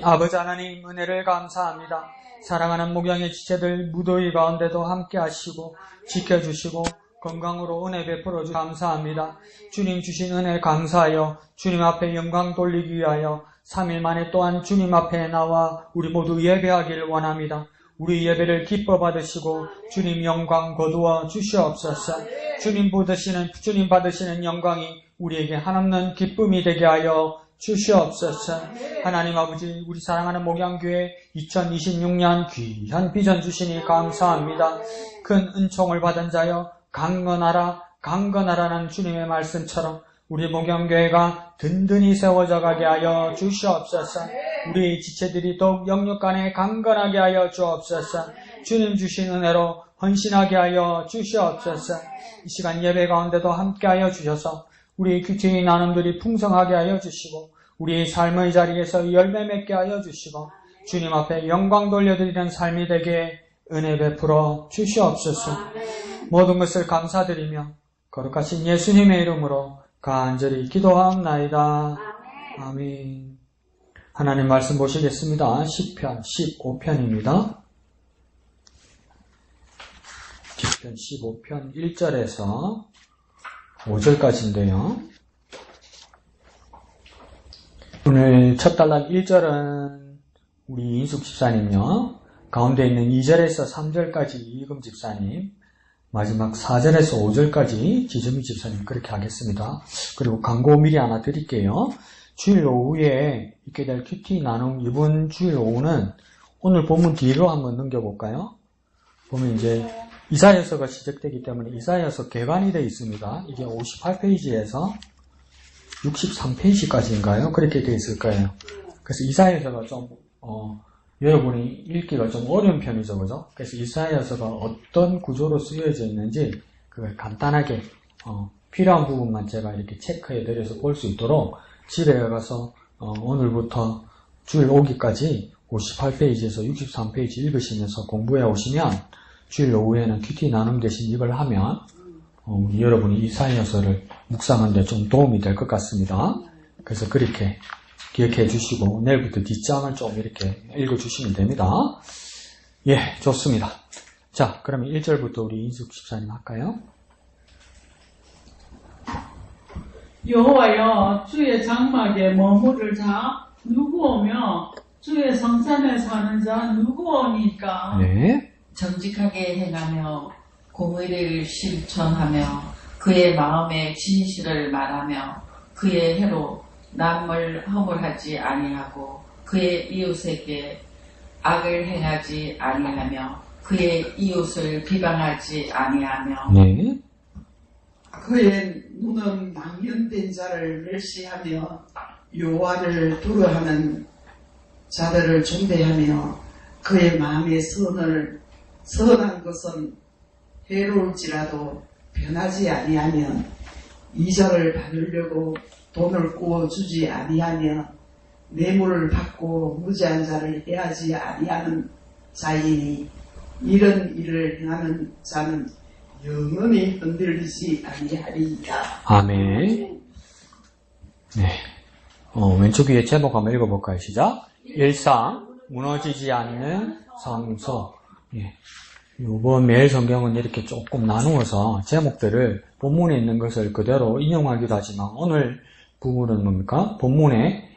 아버지 하나님 은혜를 감사합니다. 사랑하는 목양의 지체들 무더위 가운데도 함께 하시고 지켜주시고 건강으로 은혜 베풀어 주셔서 감사합니다. 주님 주신 은혜 감사하여 주님 앞에 영광 돌리기 위하여 3일 만에 또한 주님 앞에 나와 우리 모두 예배하기를 원합니다. 우리 예배를 기뻐 받으시고 주님 영광 거두어 주시옵소서. 주님 받으시는 영광이 우리에게 한없는 기쁨이 되게 하여 주시옵소서. 하나님 아버지, 우리 사랑하는 목양교회 2026년 귀한 비전 주시니 감사합니다. 큰 은총을 받은 자여 강건하라는 주님의 말씀처럼 우리 목양교회가 든든히 세워져 가게 하여 주시옵소서. 우리 지체들이 더욱 영육간에 강건하게 하여 주옵소서. 주님 주신 은혜로 헌신하게 하여 주시옵소서. 이 시간 예배 가운데도 함께 하여 주셔서 우리 큐티인 나눔들이 풍성하게 하여 주시고 우리 삶의 자리에서 열매 맺게 하여 주시고 주님 앞에 영광 돌려드리는 삶이 되게 은혜 베풀어 주시옵소서. 모든 것을 감사드리며 거룩하신 예수님의 이름으로 간절히 기도하옵나이다. 아멘. 하나님 말씀 보시겠습니다. 시편 15편입니다. 시편 15편 1절에서 5절까지인데요. 오늘 첫 단락 1절은 우리 인숙 집사님요. 가운데 있는 2절에서 3절까지 이금 집사님, 마지막 4절에서 5절까지 지점이 집사님 그렇게 하겠습니다. 그리고 광고 미리 하나 드릴게요. 주일 오후에 있게 될 큐티 나눔 이번 주일 오후는 오늘 본문 뒤로 한번 넘겨볼까요? 보면 이제 이사야서가 시작되기 때문에 이사야서 개관이 되어 있습니다. 이게 58페이지에서 63페이지까지인가요? 그렇게 되어 있을 거예요. 그래서 이사야서가 좀 여러분이 읽기가 좀 어려운 편이죠, 그죠? 그래서 이사야서가 어떤 구조로 쓰여져 있는지 그걸 간단하게 필요한 부분만 제가 이렇게 체크해 드려서 볼 수 있도록 집에 가서 오늘부터 주일 오기까지 58페이지에서 63페이지 읽으시면서 공부해 오시면 주일 오후에는 큐티 나눔 대신 이걸 하면 여러분이 이사야서를 묵상하는데 좀 도움이 될 것 같습니다. 그래서 그렇게 기억해 주시고 내일부터 뒷장을 좀 이렇게 읽어주시면 됩니다. 예, 좋습니다. 자, 그러면 1절부터 우리 인숙 집사님 할까요? 여호와여, 주의 장막에 머무를 자 누구 오며 주의 성산에 사는 자 누구 오니까? 네. 정직하게 행하며 공의를 실천하며 그의 마음에 진실을 말하며 그의 해로 남을 허물하지 아니하고 그의 이웃에게 악을 행하지 아니하며 그의 이웃을 비방하지 아니하며 네. 그의 눈은 망연된 자를 멸시하며 여호와를 두려워하는 자들을 존대하며 그의 마음의 선한 것은 해로울지라도 변하지 아니하며 이자를 받으려고 돈을 구워주지 아니하며 뇌물을 받고 무죄한 자를 해하지 아니하는 자이니 이런 일을 행하는 자는 영원히 흔들리지 아니하리이다. 아멘. 네. 왼쪽 위에 제목 한번 읽어볼까요? 시작. 일상, 무너지지 않는 성소. 예. 이번 매일 성경은 이렇게 조금 나누어서 제목들을 본문에 있는 것을 그대로 인용하기도 하지만 오늘 부분은 뭡니까? 본문에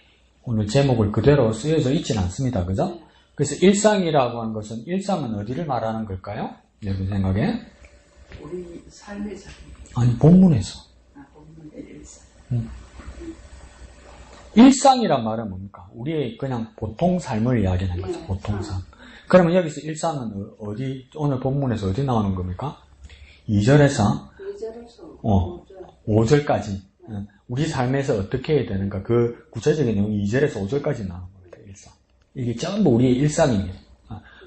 오늘 제목을 그대로 쓰여져 있지는 않습니다. 그죠? 그래서 일상이라고 하는 것은 일상은 어디를 말하는 걸까요? 여러분 생각에? 우리 삶의 자리. 아니, 본문에서. 본문의 일상. 일상이란 말은 뭡니까? 우리의 그냥 보통 삶을 이야기하는 거죠. 보통 삶. 그러면 여기서 일상은 어디, 오늘 본문에서 어디 나오는 겁니까? 2절에서 5절까지. 우리 삶에서 어떻게 해야 되는가? 그 구체적인 내용이 2절에서 5절까지 나오는 겁니다. 일상. 이게 전부 우리의 일상입니다.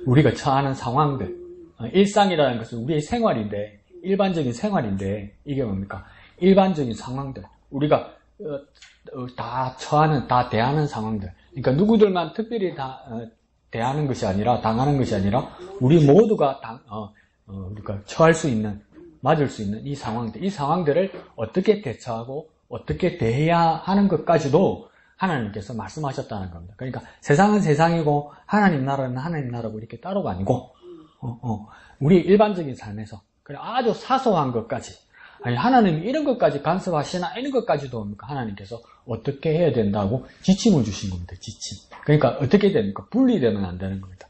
우리가 처하는 상황들. 일상이라는 것은 우리의 생활인데, 일반적인 생활인데, 이게 뭡니까? 일반적인 상황들. 우리가 다 대하는 상황들. 그러니까 누구들만 특별히 대하는 것이 아니라, 당하는 것이 아니라, 우리 모두가 우리가 처할 수 있는, 맞을 수 있는 이 상황들을 어떻게 대처하고, 어떻게 대해야 하는 것까지도 하나님께서 말씀하셨다는 겁니다. 그러니까 세상은 세상이고 하나님 나라는 하나님 나라고 이렇게 따로가 아니고 우리 일반적인 삶에서 그래 아주 사소한 것까지 아니 하나님이 이런 것까지 간섭하시나 이런 것까지도 하나님께서 어떻게 해야 된다고 지침을 주신 겁니다. 지침. 그러니까 어떻게 됩니까? 분리되면 안 되는 겁니다.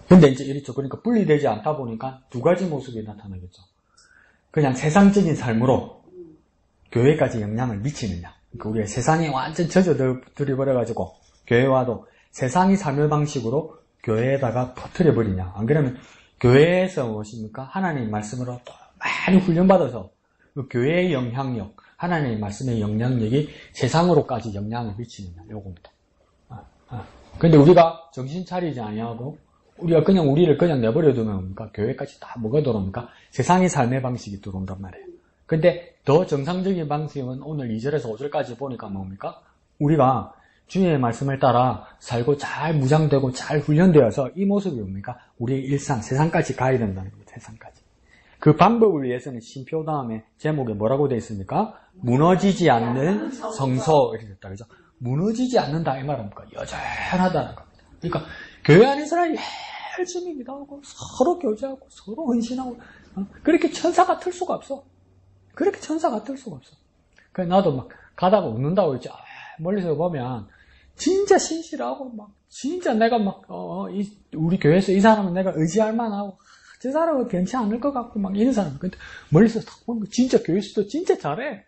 근데 이제 이렇죠. 그러니까 분리되지 않다 보니까 두 가지 모습이 나타나겠죠. 그냥 세상적인 삶으로 교회까지 영향을 미치느냐. 그러니까 우리가 세상에 완전 젖어들어버려가지고 교회와도 세상의 삶의 방식으로 교회에다가 퍼뜨려버리냐. 안 그러면 교회에서 무엇입니까? 하나님의 말씀으로 또 많이 훈련받아서 그 교회의 영향력, 하나님의 말씀의 영향력이 세상으로까지 영향을 미치느냐. 요겁니다. 근데 우리가 정신 차리지 아니하고 우리가 그냥 우리를 그냥 내버려 두면 뭡니까? 교회까지 다 뭐가 들어옵니까? 세상의 삶의 방식이 들어온단 말이에요. 근데 더 정상적인 방식은 오늘 2절에서 5절까지 보니까 뭡니까? 우리가 주님의 말씀을 따라 살고 잘 무장되고 잘 훈련되어서 이 모습이 뭡니까? 우리의 일상, 세상까지 가야 된다는 겁니다. 세상까지. 그 방법을 위해서는 심표 다음에 제목에 뭐라고 되어 있습니까? 무너지지 않는 성소 이렇게 됐다. 그죠? 무너지지 않는다 이 말입니까? 여전하다는 겁니다. 그러니까 교회 안에 사람이 열심히 기도하고 서로 교제하고 서로 헌신하고 그렇게 천사가 틀 수가 없어. 그렇게 천사가 틀 수가 없어. 그래서 나도 막 가다가 웃는다고 했지. 멀리서 보면 진짜 신실하고 막 진짜 내가 막 우리 교회에서 이 사람은 내가 의지할 만하고 저 사람은 괜찮지 않을 것 같고 막 이런 사람. 근데 멀리서 딱 보니까 진짜 교회에서도 진짜 잘해.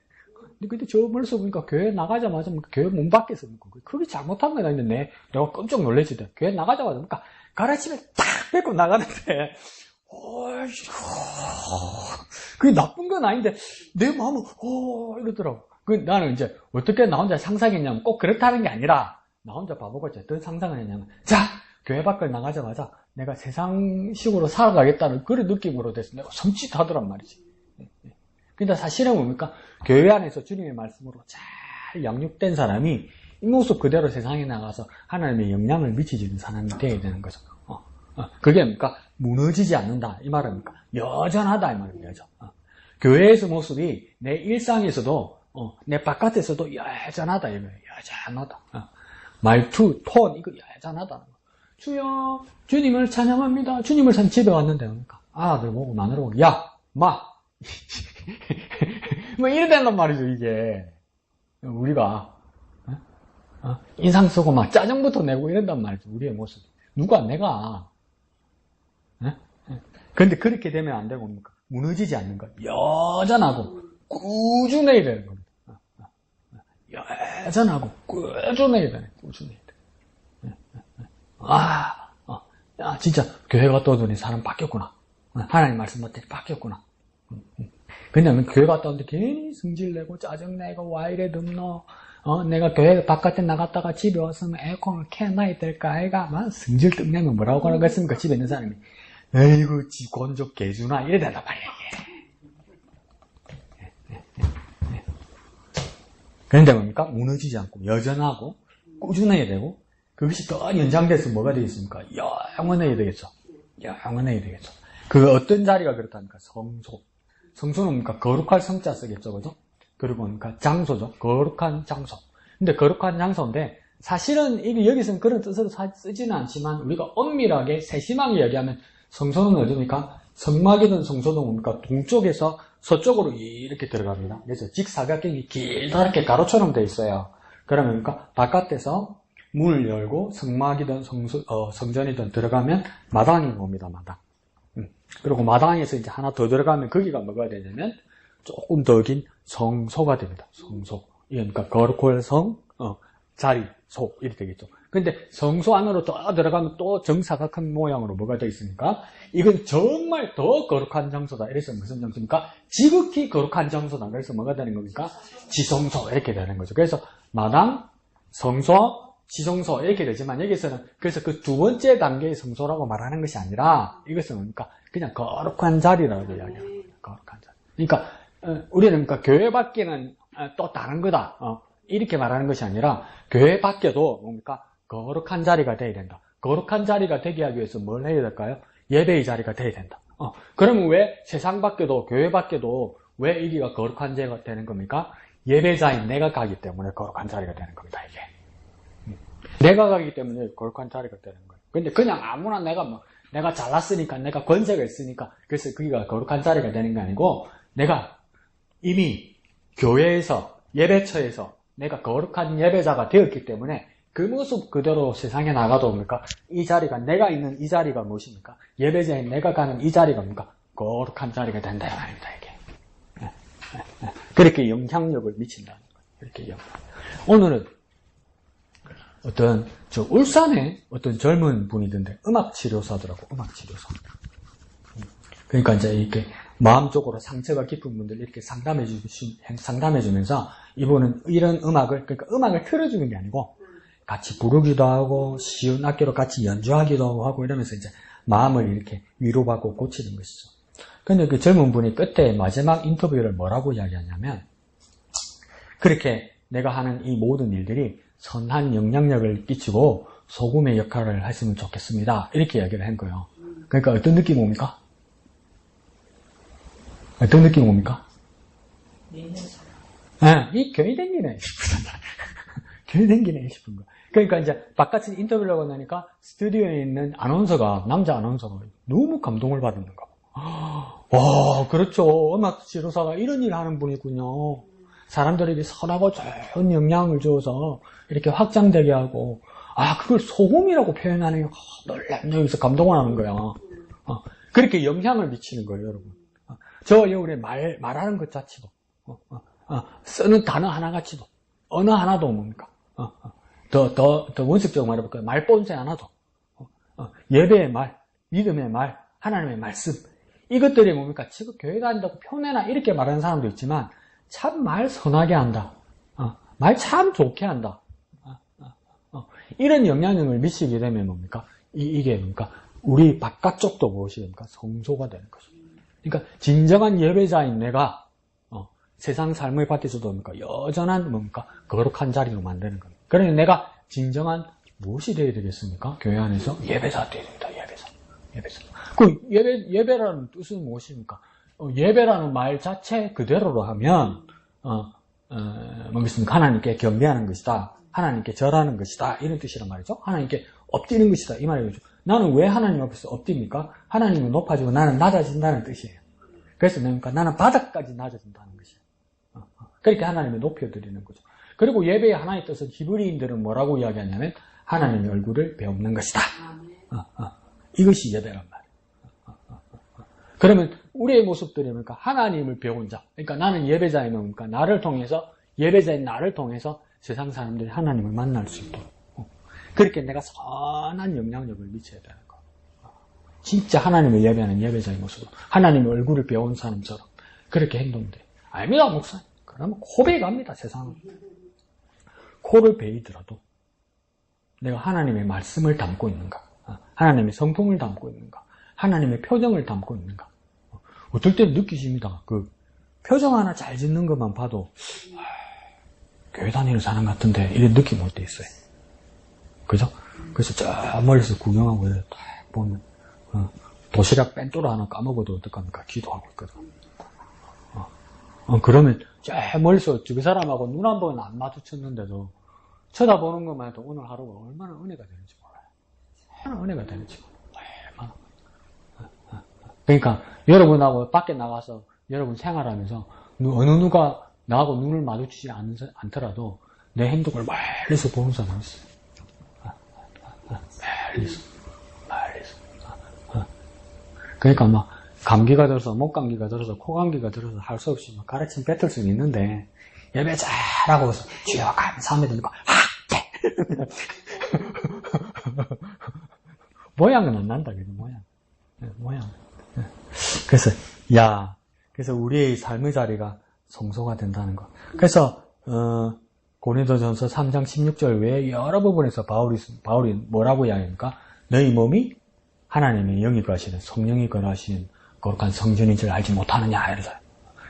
근데 저 멀리서 보니까 교회 나가자마자 교회 문 밖에서 그게 잘못한 거다. 근데 내가 깜짝 놀라지다. 교회 나가자마자 가라침에 딱 뺏고 나가는데 그게 나쁜 건 아닌데 내 마음은 이러더라고. 나는 이제 어떻게 나 혼자 상상했냐면 꼭 그렇다는 게 아니라 나 혼자 바보같이 어떤 상상을 했냐면 자 교회 밖을 나가자마자 내가 세상식으로 살아가겠다는 그런 느낌으로 돼서 내가 섬찟하더란 말이지. 근데 사실은 뭡니까? 교회 안에서 주님의 말씀으로 잘 양육된 사람이 이 모습 그대로 세상에 나가서 하나님의 영향을 미치는 사람이 되어야 되는 거죠. 그게 뭡니까? 무너지지 않는다 이 말입니까? 여전하다 이 말입니다. 여전. 교회에서 모습이 내 일상에서도 내 바깥에서도 여전하다 이거예요. 여전하다. 말투, 톤 이거 여전하다는 거. 주여 주님을 찬양합니다. 주님을 찬양 집에 왔는데 그러니까 아들 보고 마누라 보고 야 마 뭐 이래된단 말이죠. 이게 우리가 인상 쓰고 막 짜증부터 내고 이런단 말이죠. 우리의 모습. 누가 내가 근데 그렇게 되면 안 되고 뭡니까? 무너지지 않는 것. 여전하고 꾸준해야 되는 겁니다. 여전하고 꾸준해야 되네. 꾸준해야 돼. 진짜 교회 갔다 오더니 사람 바뀌었구나. 하나님 말씀 맞더니 바뀌었구나. 왜냐면 교회 갔다 오는데 괜히 승질내고 짜증내고 와 이래 듬노. 내가 교회 바깥에 나갔다가 집에 왔으면 에어컨을 켜놔야 될까 아이가 막 승질 뜩내면 뭐라고 하는 거겠습니까? 집에 있는 사람이 에이구 지 건조 개주나 이래 된단 말이야 이게. 그런데 뭡니까? 무너지지 않고 여전하고 꾸준해야 되고 그것이 더 연장돼서 뭐가 되겠습니까? 영원해야 되겠죠. 영원해야 되겠죠. 그 어떤 자리가 그렇답니까? 성소. 성소는 뭡니까? 거룩할 성자 쓰겠죠. 그죠? 그리고 뭡니까? 장소죠. 거룩한 장소. 근데 거룩한 장소인데 사실은 이게 여기서는 그런 뜻으로 쓰지는 않지만 우리가 엄밀하게 세심하게 얘기하면 성소는 어디입니까? 성막이든 성소는 뭡니까? 동쪽에서 서쪽으로 이렇게 들어갑니다. 그래서 직사각형이 길다랗게 가로처럼 되어 있어요. 그러면 뭡니까? 바깥에서 문을 열고 성막이든 성전이든 들어가면 마당이 옵니다. 마당. 그리고 마당에서 이제 하나 더 들어가면 거기가 뭐가 되냐면 조금 더 긴 성소가 됩니다. 성소. 그러니까 거룩한 성, 자리소 이렇게 되겠죠. 근데 성소 안으로 더 들어가면 또 정사각형 모양으로 뭐가 되어 있으니까 이건 정말 더 거룩한 장소다. 이래서 무슨 장소입니까? 지극히 거룩한 장소다. 그래서 뭐가 되는 겁니까? 지성소 이렇게 되는 거죠. 그래서 마당, 성소, 지성소 이렇게 되지만 여기서는 그래서 그 두 번째 단계의 성소라고 말하는 것이 아니라 이것은 뭡니까? 그냥 거룩한 자리라고 이야기합니다. 거룩한 자리. 그러니까 우리는 그러니까 교회 밖에는 또 다른 거다. 이렇게 말하는 것이 아니라 교회 밖에도 뭡니까? 거룩한 자리가 되어야 된다. 거룩한 자리가 되게 하기 위해서 뭘 해야 될까요? 예배의 자리가 되어야 된다. 그러면 왜 세상 밖에도 교회 밖에도 왜 여기가 거룩한 자리가 되는 겁니까? 예배자인 내가 가기 때문에 거룩한 자리가 되는 겁니다, 이게. 내가 가기 때문에 거룩한 자리가 되는 거예요. 근데 그냥 아무나 내가 잘났으니까, 내가 권세가 있으니까, 그래서 그게 거룩한 자리가 되는 게 아니고, 내가 이미 교회에서, 예배처에서 내가 거룩한 예배자가 되었기 때문에 그 모습 그대로 세상에 나가도 뭡니까? 이 자리가, 내가 있는 이 자리가 무엇입니까? 예배자인 내가 가는 이 자리가 뭡니까? 거룩한 자리가 된다, 이 말입니다, 이게. 그렇게 영향력을 미친다는 거예요. 이렇게 오늘은 울산에 어떤 젊은 분이던데, 음악치료사더라고, 음악치료사. 그러니까 이제 이렇게 마음적으로 상처가 깊은 분들 이렇게 상담해주면서 이분은 이런 음악을, 그러니까 음악을 틀어주는 게 아니고 같이 부르기도 하고 쉬운 악기로 같이 연주하기도 하고 이러면서 이제 마음을 이렇게 위로받고 고치는 것이죠. 근데 그 젊은 분이 끝에 마지막 인터뷰를 뭐라고 이야기하냐면, 그렇게 내가 하는 이 모든 일들이 선한 영향력을 끼치고 소금의 역할을 했으면 좋겠습니다. 이렇게 이야기를 한 거예요. 그러니까 어떤 느낌이 옵니까? 어떤 느낌이 옵니까? 이 교회 댕기네 싶은 교회 댕기네 싶은 거. 그러니까 이제 바깥에 인터뷰를 하고 나니까 스튜디오에 있는 남자 아나운서가 너무 감동을 받는 거. 와, 그렇죠. 음악 치료사가 이런 일을 하는 분이군요. 사람들에게 선하고 좋은 영향을 줘서 이렇게 확장되게 하고, 그걸 소금이라고 표현하는 게 놀랍네. 여기서 감동을 하는 거야. 그렇게 영향을 미치는 거예요, 여러분. 저 여울에 말하는 것 자체도, 쓰는 단어 하나같이도, 언어 하나도 뭡니까? 더 원칙적으로 말해볼까요? 말본새 하나도, 예배의 말, 믿음의 말, 하나님의 말씀, 이것들이 뭡니까? 지금 교회 다닌다고 표내나 이렇게 말하는 사람도 있지만, 참 말 선하게 한다. 말 참 좋게 한다. 이런 영향력을 미치게 되면 뭡니까? 이게 뭡니까? 우리 바깥쪽도 무엇이 됩니까? 성소가 되는 것입니다. 그러니까 진정한 예배자인 내가 세상 삶의 밭에서도 뭡니까? 여전한 뭡니까? 거룩한 자리로 만드는 겁니다. 그러니 내가 진정한 무엇이 되어야 되겠습니까? 교회 안에서 예배자 되어야 됩니다. 예배자. 그 예배라는 뜻은 무엇입니까? 예배라는 말 자체 그대로로 하면 뭐겠습니까? 하나님께 경배하는 것이다. 하나님께 절하는 것이다. 이런 뜻이란 말이죠. 하나님께 엎드리는 것이다. 이 말이죠. 나는 왜 하나님 앞에서 엎드립니까? 하나님은 높아지고 나는 낮아진다는 뜻이에요. 그래서 뭡니까? 나는 바닥까지 낮아진다는 것이에요. 그렇게 하나님을 높여드리는 거죠. 그리고 예배의 하나의 뜻은 히브리인들은 뭐라고 이야기하냐면 하나님의 얼굴을 배우는 것이다. 이것이 예배란 말이에요. 그러면 우리의 모습들이 뭡니까? 하나님을 배운 자. 그러니까 나는 예배자인 뭡니까? 예배자인 나를 통해서 세상 사람들이 하나님을 만날 수 있도록. 그렇게 내가 선한 영향력을 미쳐야 되는 거. 진짜 하나님을 예배하는 예배자의 모습으로. 하나님의 얼굴을 배운 사람처럼. 그렇게 행동돼. 아닙니다, 목사님. 그러면 코베이 갑니다, 세상은. 코를 베이더라도 내가 하나님의 말씀을 담고 있는가? 하나님의 성품을 담고 있는가? 하나님의 표정을 담고 있는가? 어떨 때는 느끼십니다. 그 표정 하나 잘 짓는 것만 봐도 교회 다니는 사람 같은데 이런 느낌 올 때 있어요. 그죠? 그래서 저 멀리서 구경하고 이렇게 딱 보면 도시락 뺀또라 하나 까먹어도 어떡합니까? 기도하고 있거든. 그러면 저 멀리서 저 사람하고 눈 한 번 안 마주쳤는데도 쳐다보는 것만 해도 오늘 하루가 얼마나 은혜가 되는지 몰라요. 얼마나 은혜가 되는지 얼마나. 그러니까 여러분하고 밖에 나가서 여러분 생활하면서 어느 누가 나하고 눈을 마주치지 않더라도 내 행동을 멀리서 보는 사람이 있어요. 멀리서. 그러니까 막 감기가 들어서, 목 감기가 들어서, 코 감기가 들어서 할 수 없이 막 가르침 뱉을 수는 있는데 예배 잘하고 해서 주여 감사합니다. 모양은 안 난다, 그죠? 모양. 그래서 우리의 삶의 자리가 성소가 된다는 것. 그래서 고린도전서 3장 16절 외에 여러 부분에서 바울이 뭐라고 이야기합니까? 너희 몸이 하나님의 영이 거하시는, 성령이 거하시는 거룩한 성전인 줄 알지 못하느냐 이러죠.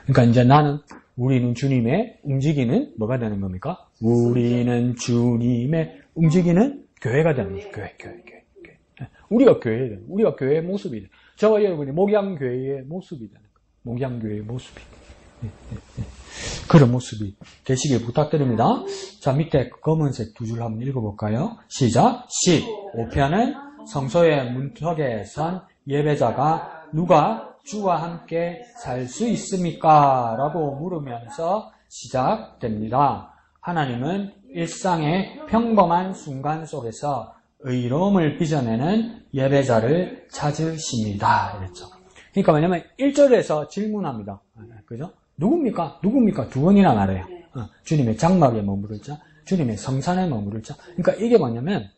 그러니까 이제 우리는 주님의 움직이는 뭐가 되는 겁니까? 우리는 주님의 움직이는 교회가 되는 거죠. 교회. 우리가 교회예요. 우리가 교회의 모습이 돼요. 저와 여러분이 목양교회의 모습이 되는 거예요. 목양교회의 모습이. 그런 모습이 되시길 부탁드립니다. 자, 밑에 검은색 두 줄 한번 읽어볼까요? 시작. 15편은 성소의 문턱에 선 예배자가 누가 주와 함께 살 수 있습니까? 라고 물으면서 시작됩니다. 하나님은 일상의 평범한 순간 속에서 의로움을 빚어내는 예배자를 찾으십니다. 이랬죠. 그러니까 뭐냐면 1절에서 질문합니다. 그죠? 누굽니까? 누굽니까? 두 번이나 말해요. 주님의 장막에 머무를 자, 주님의 성산에 머무를 자. 그러니까 이게 뭐냐면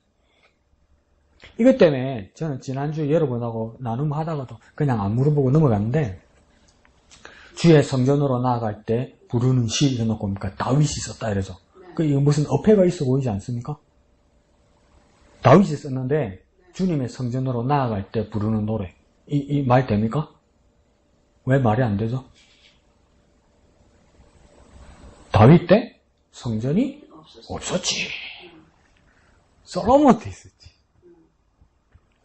이것 때문에 저는 지난주에 여러분하고 나눔하다가도 그냥 안 물어보고 넘어갔는데 주의 성전으로 나아갈 때 부르는 시 해놓고 뭡니까? 다윗이 썼다 이러죠. 그 이거 무슨 어폐가 있어 보이지 않습니까? 다윗이 썼는데 주님의 성전으로 나아갈 때 부르는 노래 이 말 됩니까? 왜 말이 안 되죠? 다윗 때 성전이 없었지. 솔로몬 때 있었지.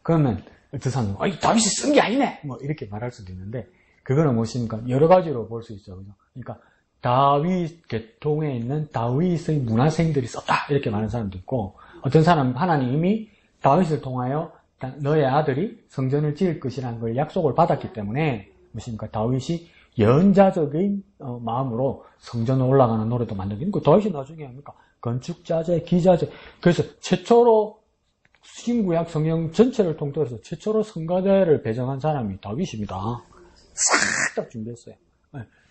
그러면 어떤 사람은 다윗이 쓴 게 아니네 뭐 이렇게 말할 수도 있는데 그거는 무엇입니까? 여러 가지로 볼 수 있죠. 그죠? 그러니까 다윗 계통에 있는 다윗의 문화생들이 썼다 이렇게 말하는 사람도 있고 어떤 사람은 하나님이 다윗을 통하여 너의 아들이 성전을 지을 것이라는 걸 약속을 받았기 때문에 무엇입니까? 다윗이 연자적인 마음으로 성전에 올라가는 노래도 만들고 그 다윗이 나중에 합니까? 건축자재, 기자재 그래서 최초로 신구약 성경 전체를 통틀어서 최초로 성가대를 배정한 사람이 다윗입니다. 싹 다 준비했어요.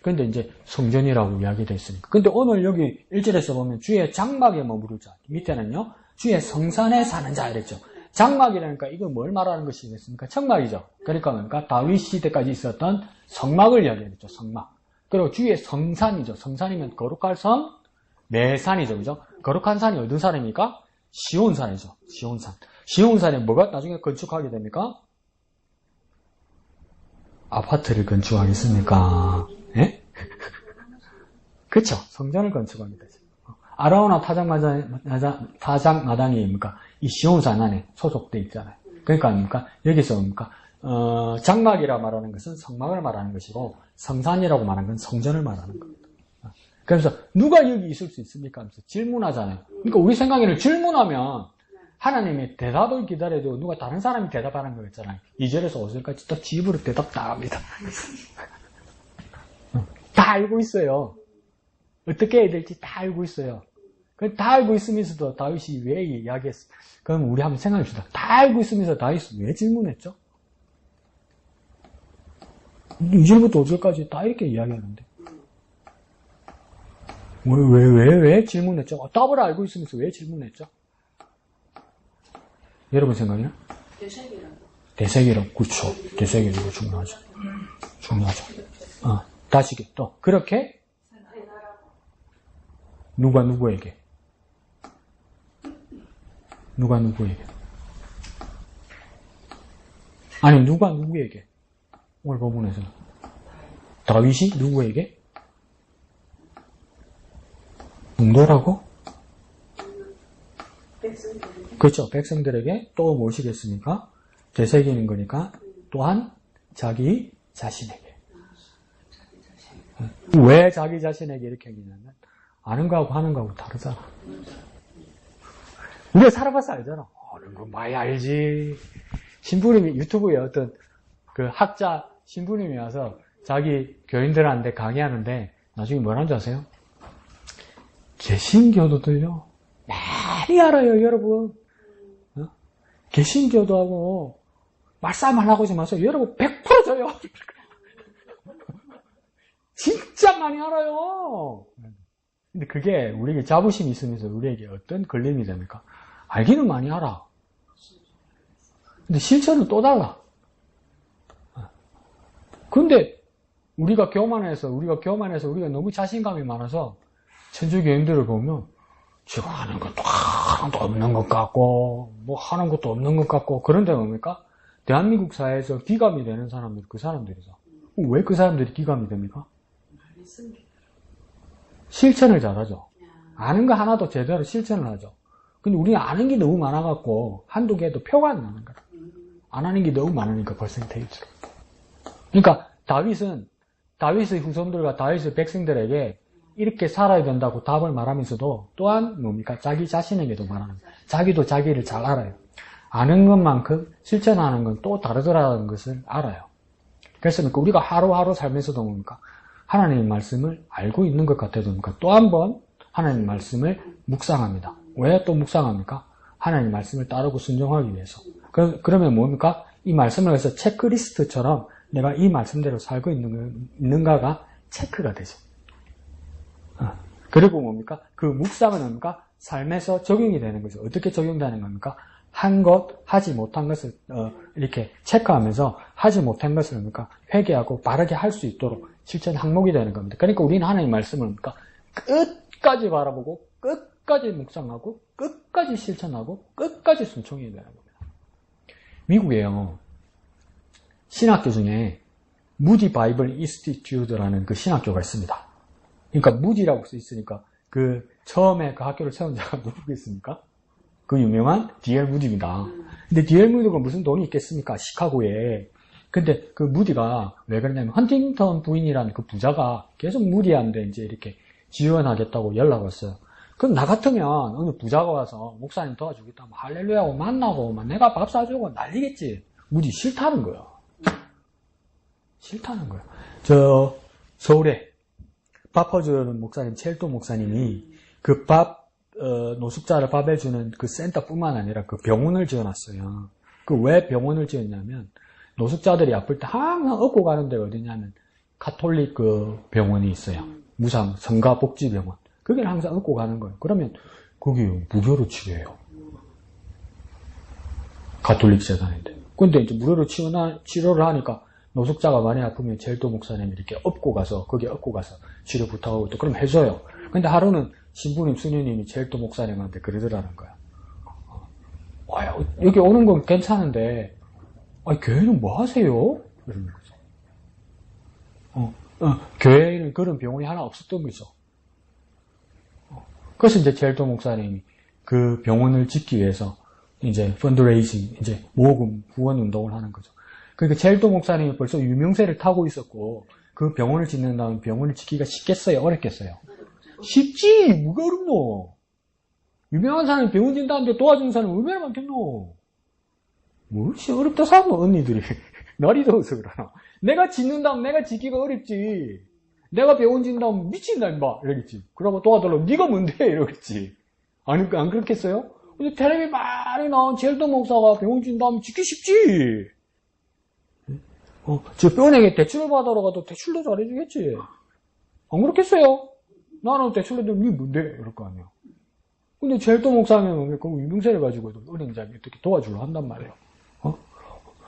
그런데 이제 성전이라고 이야기되어 있으니까. 근데 오늘 여기 1절에서 보면 주의 장막에 머무를 자. 밑에는요. 주의 성산에 사는 자 이랬죠. 장막이라니까 이거 뭘 말하는 것이겠습니까? 청막이죠. 그러니까 다윗 시대까지 있었던 성막을 이야기했죠. 성막. 그리고 주의 성산이죠. 성산이면 거룩할 성, 매산이죠. 그죠? 거룩한 산이 어떤 산입니까? 시온산이죠. 시온산. 시온산에 뭐가 나중에 건축하게 됩니까? 아파트를 건축하겠습니까? 예? 그쵸? 성전을 건축하게 되죠. 아라우나 타작마당이 뭡니까? 이 시온산 안에 소속돼 있잖아요. 그러니까 뭡니까? 여기서 뭡니까? 장막이라 말하는 것은 성막을 말하는 것이고 성산이라고 말하는 건 성전을 말하는 겁니다. 그래서 누가 여기 있을 수 있습니까? 하면서 질문하잖아요. 그러니까 우리 생각에는 질문하면 하나님의 대답을 기다려도 누가 다른 사람이 대답하는 거였잖아요. 2절에서 5절까지 또 집으로 대답 다 합니다. 다 알고 있어요. 어떻게 해야 될지 다 알고 있어요. 다 알고 있으면서도 다윗이 왜 이야기했어? 그럼 우리 한번 생각해 봅시다. 다 알고 있으면서 다윗이 왜 질문했죠? 2절부터 5절까지 다 이렇게 이야기하는데. 왜 질문했죠? 답을 알고 있으면서 왜 질문했죠? 여러분 생각이요? 대세기라고. 그렇죠. 대세기라고 중요하죠. 다시 또 그렇게 누가 누구에게 아니 누가 누구에게 오늘 본문에서 다윗이 누구에게 응도라고? 그렇죠. 백성들에게 또 무엇이겠습니까? 되새기는 거니까 또한 자기 자신에게. 왜 자기 자신에게 이렇게 얘기냐면 아는 거하고 하는 거하고 다르잖아. 우리가 살아봐서 알잖아. 아는 거 많이 알지. 신부님이 유튜브에 어떤 그 학자 신부님이 와서 자기 교인들한테 강의하는데 나중에 뭐라는 줄 아세요? 개신교도들요. 많이 알아요, 여러분. 개신교도하고 말싸움만 하고 오지 마세요. 여러분 100% 줘요. 진짜 많이 알아요. 근데 그게 우리에게 자부심이 있으면서 우리에게 어떤 걸림이 됩니까? 알기는 많이 알아. 근데 실천은 또 달라. 근데 우리가 교만해서 우리가 너무 자신감이 많아서 천주교인들을 보면 지금 하는 것도 하나도 없는 것 같고 뭐 하는 것도 없는 것 같고 그런데 뭡니까? 대한민국 사회에서 기감이 되는 사람들이 그 사람들이죠. 왜 그 사람들이 기감이 됩니까? 실천을 잘하죠. 아는 거 하나도 제대로 실천을 하죠. 근데 우리는 아는 게 너무 많아갖고 한두 개도 표가 안 나는 거야. 안 하는 게 너무 많으니까 퍼센테이지로. 그러니까 다윗의 후손들과 다윗의 백성들에게 이렇게 살아야 된다고 답을 말하면서도 또한 뭡니까? 자기 자신에게도 말하는 거예요. 자기도 자기를 잘 알아요. 아는 것만큼 실천하는 건 또 다르더라는 것을 알아요. 그래서 우리가 하루하루 살면서도 뭡니까? 하나님의 말씀을 알고 있는 것 같아도 또 한 번 하나님의 말씀을 묵상합니다. 왜 또 묵상합니까? 하나님의 말씀을 따르고 순종하기 위해서. 그러면 뭡니까? 이 말씀을 해서 체크리스트처럼 내가 이 말씀대로 살고 있는가가 체크가 되죠. 그리고 뭡니까? 그 묵상은 뭡니까? 삶에서 적용이 되는 거죠. 어떻게 적용되는 겁니까? 한 것, 하지 못한 것을 이렇게 체크하면서 하지 못한 것을 뭡니까? 회개하고 바르게 할 수 있도록 실천 항목이 되는 겁니다. 그러니까 우리는 하나님의 말씀을 뭡니까? 끝까지 바라보고 끝까지 묵상하고 끝까지 실천하고 끝까지 순종해야 되는 겁니다. 미국에요. 신학교 중에 무디 바이블 인스티튜트라는 그 신학교가 있습니다. 그러니까 무디라고 써 있으니까 그 처음에 그 학교를 세운 자가 누구겠습니까? 그 유명한 D.L. 무디입니다. 근데 D.L. 무디가 무슨 돈이 있겠습니까? 시카고에. 근데 그 무디가 왜 그러냐면 헌팅턴 부인이라는 그 부자가 계속 무디한테 이제 이렇게 지원하겠다고 연락 왔어요. 그럼 나 같으면 어느 부자가 와서 목사님 도와주겠다, 할렐루야하고 만나고 내가 밥 사주고 난리겠지. 무디 싫다는 거예요. 싫다는 거예요. 저 서울에 밥 퍼주는 목사님, 첼도 목사님이 그 노숙자를 밥 해주는 그 센터뿐만 아니라 그 병원을 지어놨어요. 그 왜 병원을 지었냐면 노숙자들이 아플 때 항상 업고 가는 데가 어디냐면 가톨릭 그 병원이 있어요. 무상 성가복지병원. 거기를 항상 업고 가는 거예요. 그러면 거기 무료로 치료해요. 가톨릭 재단인데. 근데 이제 무료로 치료를 하니까 노숙자가 많이 아프면 젤도 목사님이 이렇게 업고 가서 치료 부탁하고 또 그럼 해줘요. 근데 하루는 신부님, 수녀님이 젤도 목사님한테 그러더라는 거야. 여기 오는 건 괜찮은데, 교회는 뭐 하세요? 이러는 거죠. 교회에는 그런 병원이 하나 없었던 거죠. 그래서 이제 젤도 목사님이 그 병원을 짓기 위해서 이제 펀드레이징, 이제 모금, 후원 운동을 하는 거죠. 그러니까 젤도 목사님이 벌써 유명세를 타고 있었고, 그 병원을 짓는다면 병원을 짓기가 쉽겠어요? 어렵겠어요? 쉽지! 뭐가 어렵노? 유명한 사람이 병원 짓는다는데 도와주는 사람이 얼마나 많겠노? 무엇이 어렵다 사노, 언니들이. 날이 더워서 그러나. 내가 짓는다면 내가 짓기가 어렵지. 내가 병원 짓는다면 미친다, 임마. 이러겠지. 그러고 도와달라고, 네가 뭔데? 이러겠지. 안 그렇겠어요? 근데 텔레비 많이 나온 젤도 목사가 병원 짓는다면 짓기 쉽지. 저 뼈내게 대출을 받으러 가도 대출도 잘해주겠지. 안 그렇겠어요? 나는 대출을 받으면 니 뭔데? 이럴 거 아니야. 근데 젤도 목사는 그 유명세를 가지고도 어린 자기 어떻게 도와주려 한단 말이에요.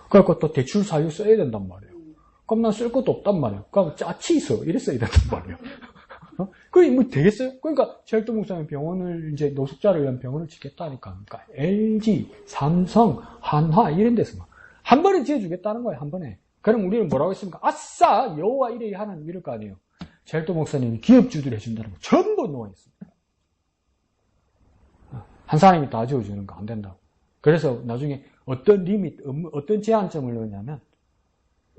그래갖고 또 대출 사유 써야 된단 말이에요. 그럼 난 쓸 것도 없단 말이에요. 그럼 짜치 있어. 이래 써야 된단 말이에요. 그게 뭐 되겠어요? 그러니까 젤도 목사는 병원을 이제 노숙자를 위한 병원을 짓겠다니까. 그러니까 LG, 삼성, 한화 이런 데서 한 번에 지어주겠다는 거예요. 한 번에. 그럼 우리는 뭐라고 했습니까? 아싸! 여호와 이레 하나님 이럴 거 아니에요. 젤도 목사님이 기업주들이 해준다는 거 전부 놓아있습니다. 한 사람이 다 지어주는 거 안 된다고. 그래서 나중에 어떤 리밋, 어떤 제한점을 넣냐면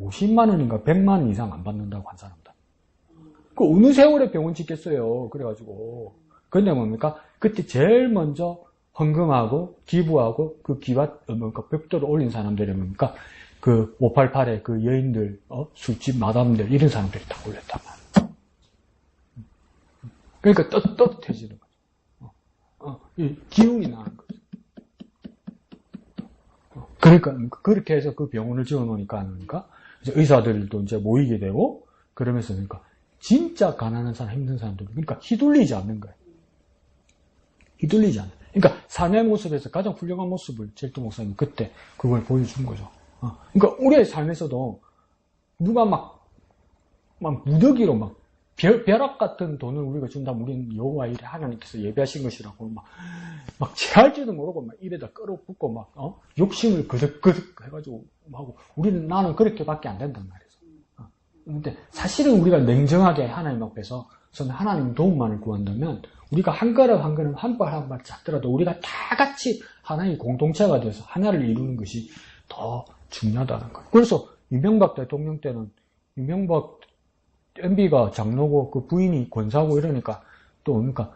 50만 원인가 100만 원 이상 안 받는다고 한 사람들. 그 어느 세월에 병원 짓겠어요. 그래가지고. 근데 뭡니까? 그때 제일 먼저 헌금하고 기부하고 그 벽돌을 올린 사람들이 뭡니까? 그 588에 그 여인들, 술집 마담들 이런 사람들이 다 올렸단 말이에요. 그러니까 떳떳해지는 거죠. 이 기운이 나는 거죠. 그러니까 그렇게 해서 그 병원을 지어놓으니까 이제 의사들도 이제 모이게 되고 그러면서 그러니까 진짜 가난한 사람, 힘든 사람들 그러니까 휘둘리지 않는 거예요. 휘둘리지 않는. 그러니까 삶의 모습에서 가장 훌륭한 모습을 젤도 목사님 그때 그걸 보여준 거죠. 그러니까 우리의 삶에서도 누가 막 무더기로 막 벼락 같은 돈을 우리가 준다면 우리는 여호와 이레 하나님께서 예배하신 것이라고 막 체할지도 모르고 막 입에다 끌어붙고 막 욕심을 그득그득 해가지고 하고 나는 그렇게밖에 안 된단 말이죠. 근데 사실은 우리가 냉정하게 하나님 앞에서 저는 하나님 도움만을 구한다면 우리가 한 걸음 한 걸음 한 발 한 발 잡더라도 우리가 다 같이 하나의 공동체가 돼서 하나를 이루는 것이 더 중요하다는 거예요. 그래서 이명박 대통령 때는 이명박 MB가 장로고 그 부인이 권사고 이러니까 또 뭡니까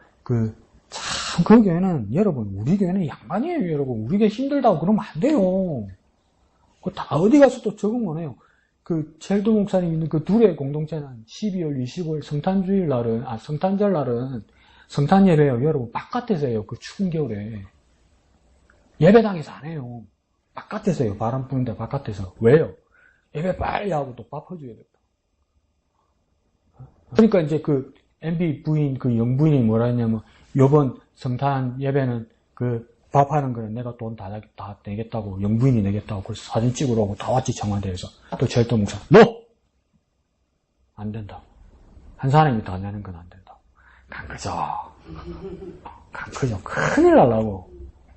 참 그 교회는 여러분 우리 교회는 양반이에요 여러분. 우리 교회 힘들다고 그러면 안 돼요. 다 어디 가서 또 적응 안 해요. 그 첼도 목사님 있는 그 둘의 공동체는 12월 25일 성탄절 날은 성탄 예배요. 여러분 바깥에서 해요. 그 추운 겨울에 예배당에서 안 해요. 바깥에서 해요. 바람 부는데 바깥에서. 왜요? 예배 빨리 하고 또 밥 퍼줘야 된다. 그러니까 이제 그 MB 부인 그 영부인이 뭐라 했냐면 요번 성탄 예배는 그 밥하는 거는 내가 돈 다 내겠다고, 영부인이 내겠다고, 그래서 사진 찍으러 오고 다 왔지, 청와대에서. 또 첼도 목사, 안 된다. 한 사람이 다 내는 건 안 된다. 간 거죠. 큰일 날라고.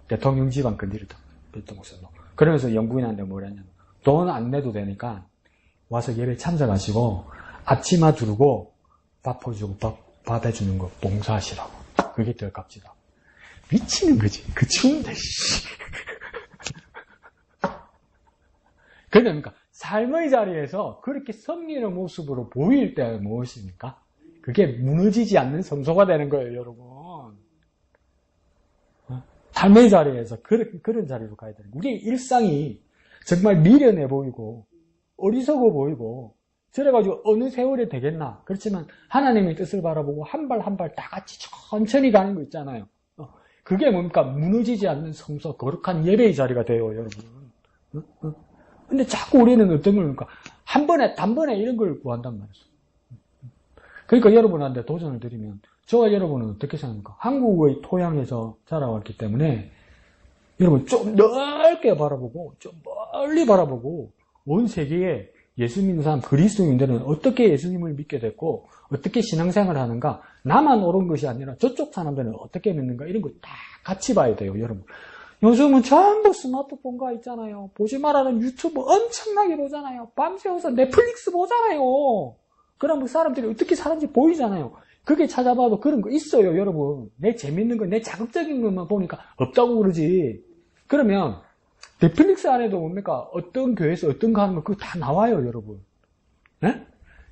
대통령 집안 건드리다. 첼도 목사, 그러면서 영부인한테 뭐라 했냐면, 돈 안 내도 되니까 와서 예배 참석하시고, 앞치마 두르고, 밥 퍼주고, 밥 해주는 거 봉사하시라고. 그게 더 값지다. 미치는 거지. 그 추운데, 그러니까, 삶의 자리에서 그렇게 섬기는 모습으로 보일 때가 무엇입니까? 그게 무너지지 않는 성소가 되는 거예요, 여러분. 삶의 자리에서 그런 자리로 가야 되는 거예요. 우리의 일상이 정말 미련해 보이고, 어리석어 보이고, 저래가지고 어느 세월에 되겠나. 그렇지만 하나님의 뜻을 바라보고 한 발 한 발 다 같이 천천히 가는 거 있잖아요. 그게 뭡니까? 무너지지 않는 성소, 거룩한 예배의 자리가 돼요, 여러분. 근데 자꾸 우리는 어떤 겁니까? 단번에 이런 걸 구한단 말이죠. 그러니까 여러분한테 도전을 드리면, 저와 여러분은 어떻게 생각합니까? 한국의 토양에서 자라왔기 때문에, 여러분 좀 넓게 바라보고, 좀 멀리 바라보고, 온 세계에 예수 믿는 사람, 그리스도인들은 어떻게 예수님을 믿게 됐고, 어떻게 신앙생활을 하는가, 나만 옳은 것이 아니라 저쪽 사람들은 어떻게 믿는가, 이런 거 다 같이 봐야 돼요, 여러분. 요즘은 전부 스마트폰가 있잖아요. 보지 말라는 유튜브 엄청나게 보잖아요. 밤새워서 넷플릭스 보잖아요. 그러면 사람들이 어떻게 사는지 보이잖아요. 그게 찾아봐도 그런 거 있어요, 여러분. 내 재밌는 거, 내 자극적인 것만 보니까 없다고 그러지. 그러면 넷플릭스 안에도 뭡니까? 어떤 교회에서 어떤 거 하는 거 그거 다 나와요, 여러분. 네?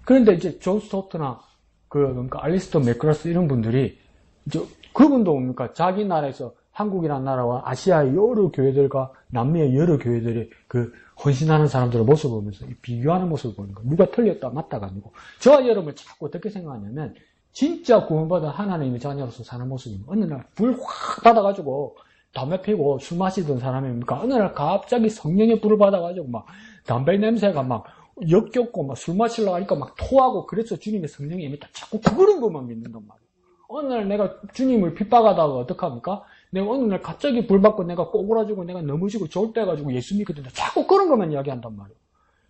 그런데 이제 존 스토트나 그러니까 알리스터 맥그라스 이런 분들이 이제 그분도 뭡니까? 자기 나라에서 한국이라는 나라와 아시아의 여러 교회들과 남미의 여러 교회들이 그 헌신하는 사람들의 모습을 보면서 비교하는 모습을 보는 거예요. 누가 틀렸다 맞다가 아니고. 저와 여러분 자꾸 어떻게 생각하냐면 진짜 구원받은 하나님의 자녀로서 사는 모습이 어느 날 불 확 받아가지고 담배 피고 술 마시던 사람입니까? 어느 날 갑자기 성령의 불을 받아가지고 막 담배 냄새가 막 역겹고 막 술 마시려고 하니까 막 토하고 그래서 주님의 성령이 임했다. 자꾸 그런 것만 믿는단 말이에요. 어느 날 내가 주님을 핍박하다가 어떡합니까? 내가 어느 날 갑자기 불 받고 내가 꼬꾸라지고 내가 넘어지고 졸대가지고 예수 믿거든요. 자꾸 그런 것만 이야기한단 말이에요.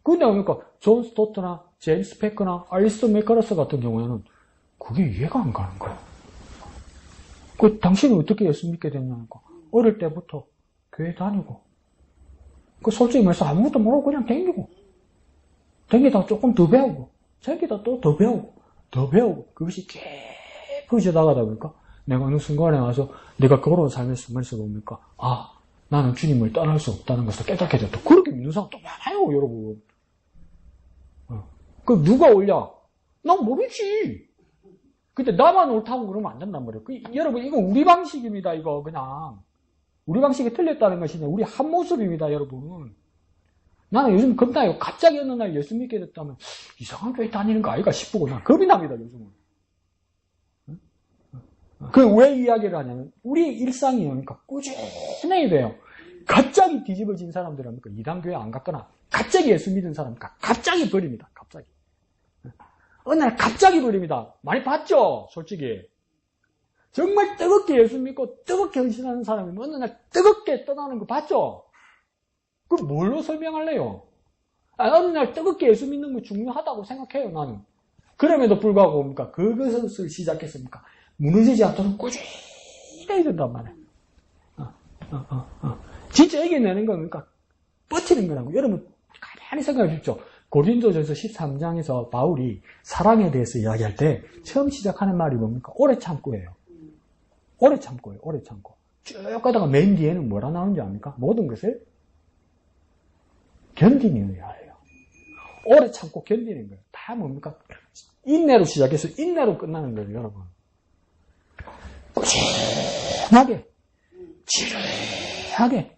근데 그러니까 존 스토트나 제임스 패커나 알리스터 맥커러스 같은 경우에는 그게 이해가 안 가는 거예요. 당신은 어떻게 예수 믿게 됐냐니까. 어릴 때부터 교회 다니고, 솔직히 말해서 아무것도 모르고 그냥 댕기다가 조금 더 배우고, 댕기다 또 더 배우고, 그것이 깊어져 나가다 보니까 내가 어느 순간에 와서 내가 그런 삶의 순간에서 뭡니까? 나는 주님을 떠날 수 없다는 것을 깨닫게 됐다. 그렇게 믿는 사람 또 많아요, 여러분. 누가 옳냐? 난 모르지. 근데 나만 옳다고 그러면 안 된단 말이에요. 여러분, 이거 우리 방식입니다, 이거, 그냥. 우리 방식이 틀렸다는 것이 우리 한 모습입니다, 여러분. 나는 요즘 겁나요. 갑자기 어느 날 예수 믿게 됐다면, 이상한 교회 다니는 거 아이가 싶고, 난 겁이 납니다, 요즘은. 왜 이야기를 하냐면, 우리의 일상이 그러니까 꾸준해야 돼요. 갑자기 뒤집어진 사람들은 이단교회 안 갔거나, 갑자기 예수 믿은 사람은 갑자기 버립니다, 갑자기. 어느 날 갑자기 버립니다. 많이 봤죠? 솔직히. 정말 뜨겁게 예수 믿고 뜨겁게 헌신하는 사람이 어느 날 뜨겁게 떠나는 거 봤죠? 그걸 뭘로 설명할래요? 어느 날 뜨겁게 예수 믿는 거 중요하다고 생각해요, 나는. 그럼에도 불구하고 뭡니까? 그것을 시작했습니까? 무너지지 않도록 꾸준히 해야 된단 말이에요. 진짜 이겨내는 건 그러니까 버티는 거라고. 여러분 가만히 생각해 주십시오. 고린도전서 13장에서 바울이 사랑에 대해서 이야기할 때 처음 시작하는 말이 뭡니까? 오래 참고예요. 오래 참고예요. 오래 참고. 쭉 가다가 맨 뒤에는 뭐라 나오는지 압니까? 모든 것을 견디는 의하예요. 오래 참고 견디는 거예요. 다 뭡니까? 인내로 시작해서 인내로 끝나는 거예요, 여러분. 꾸준하게, 지루하게,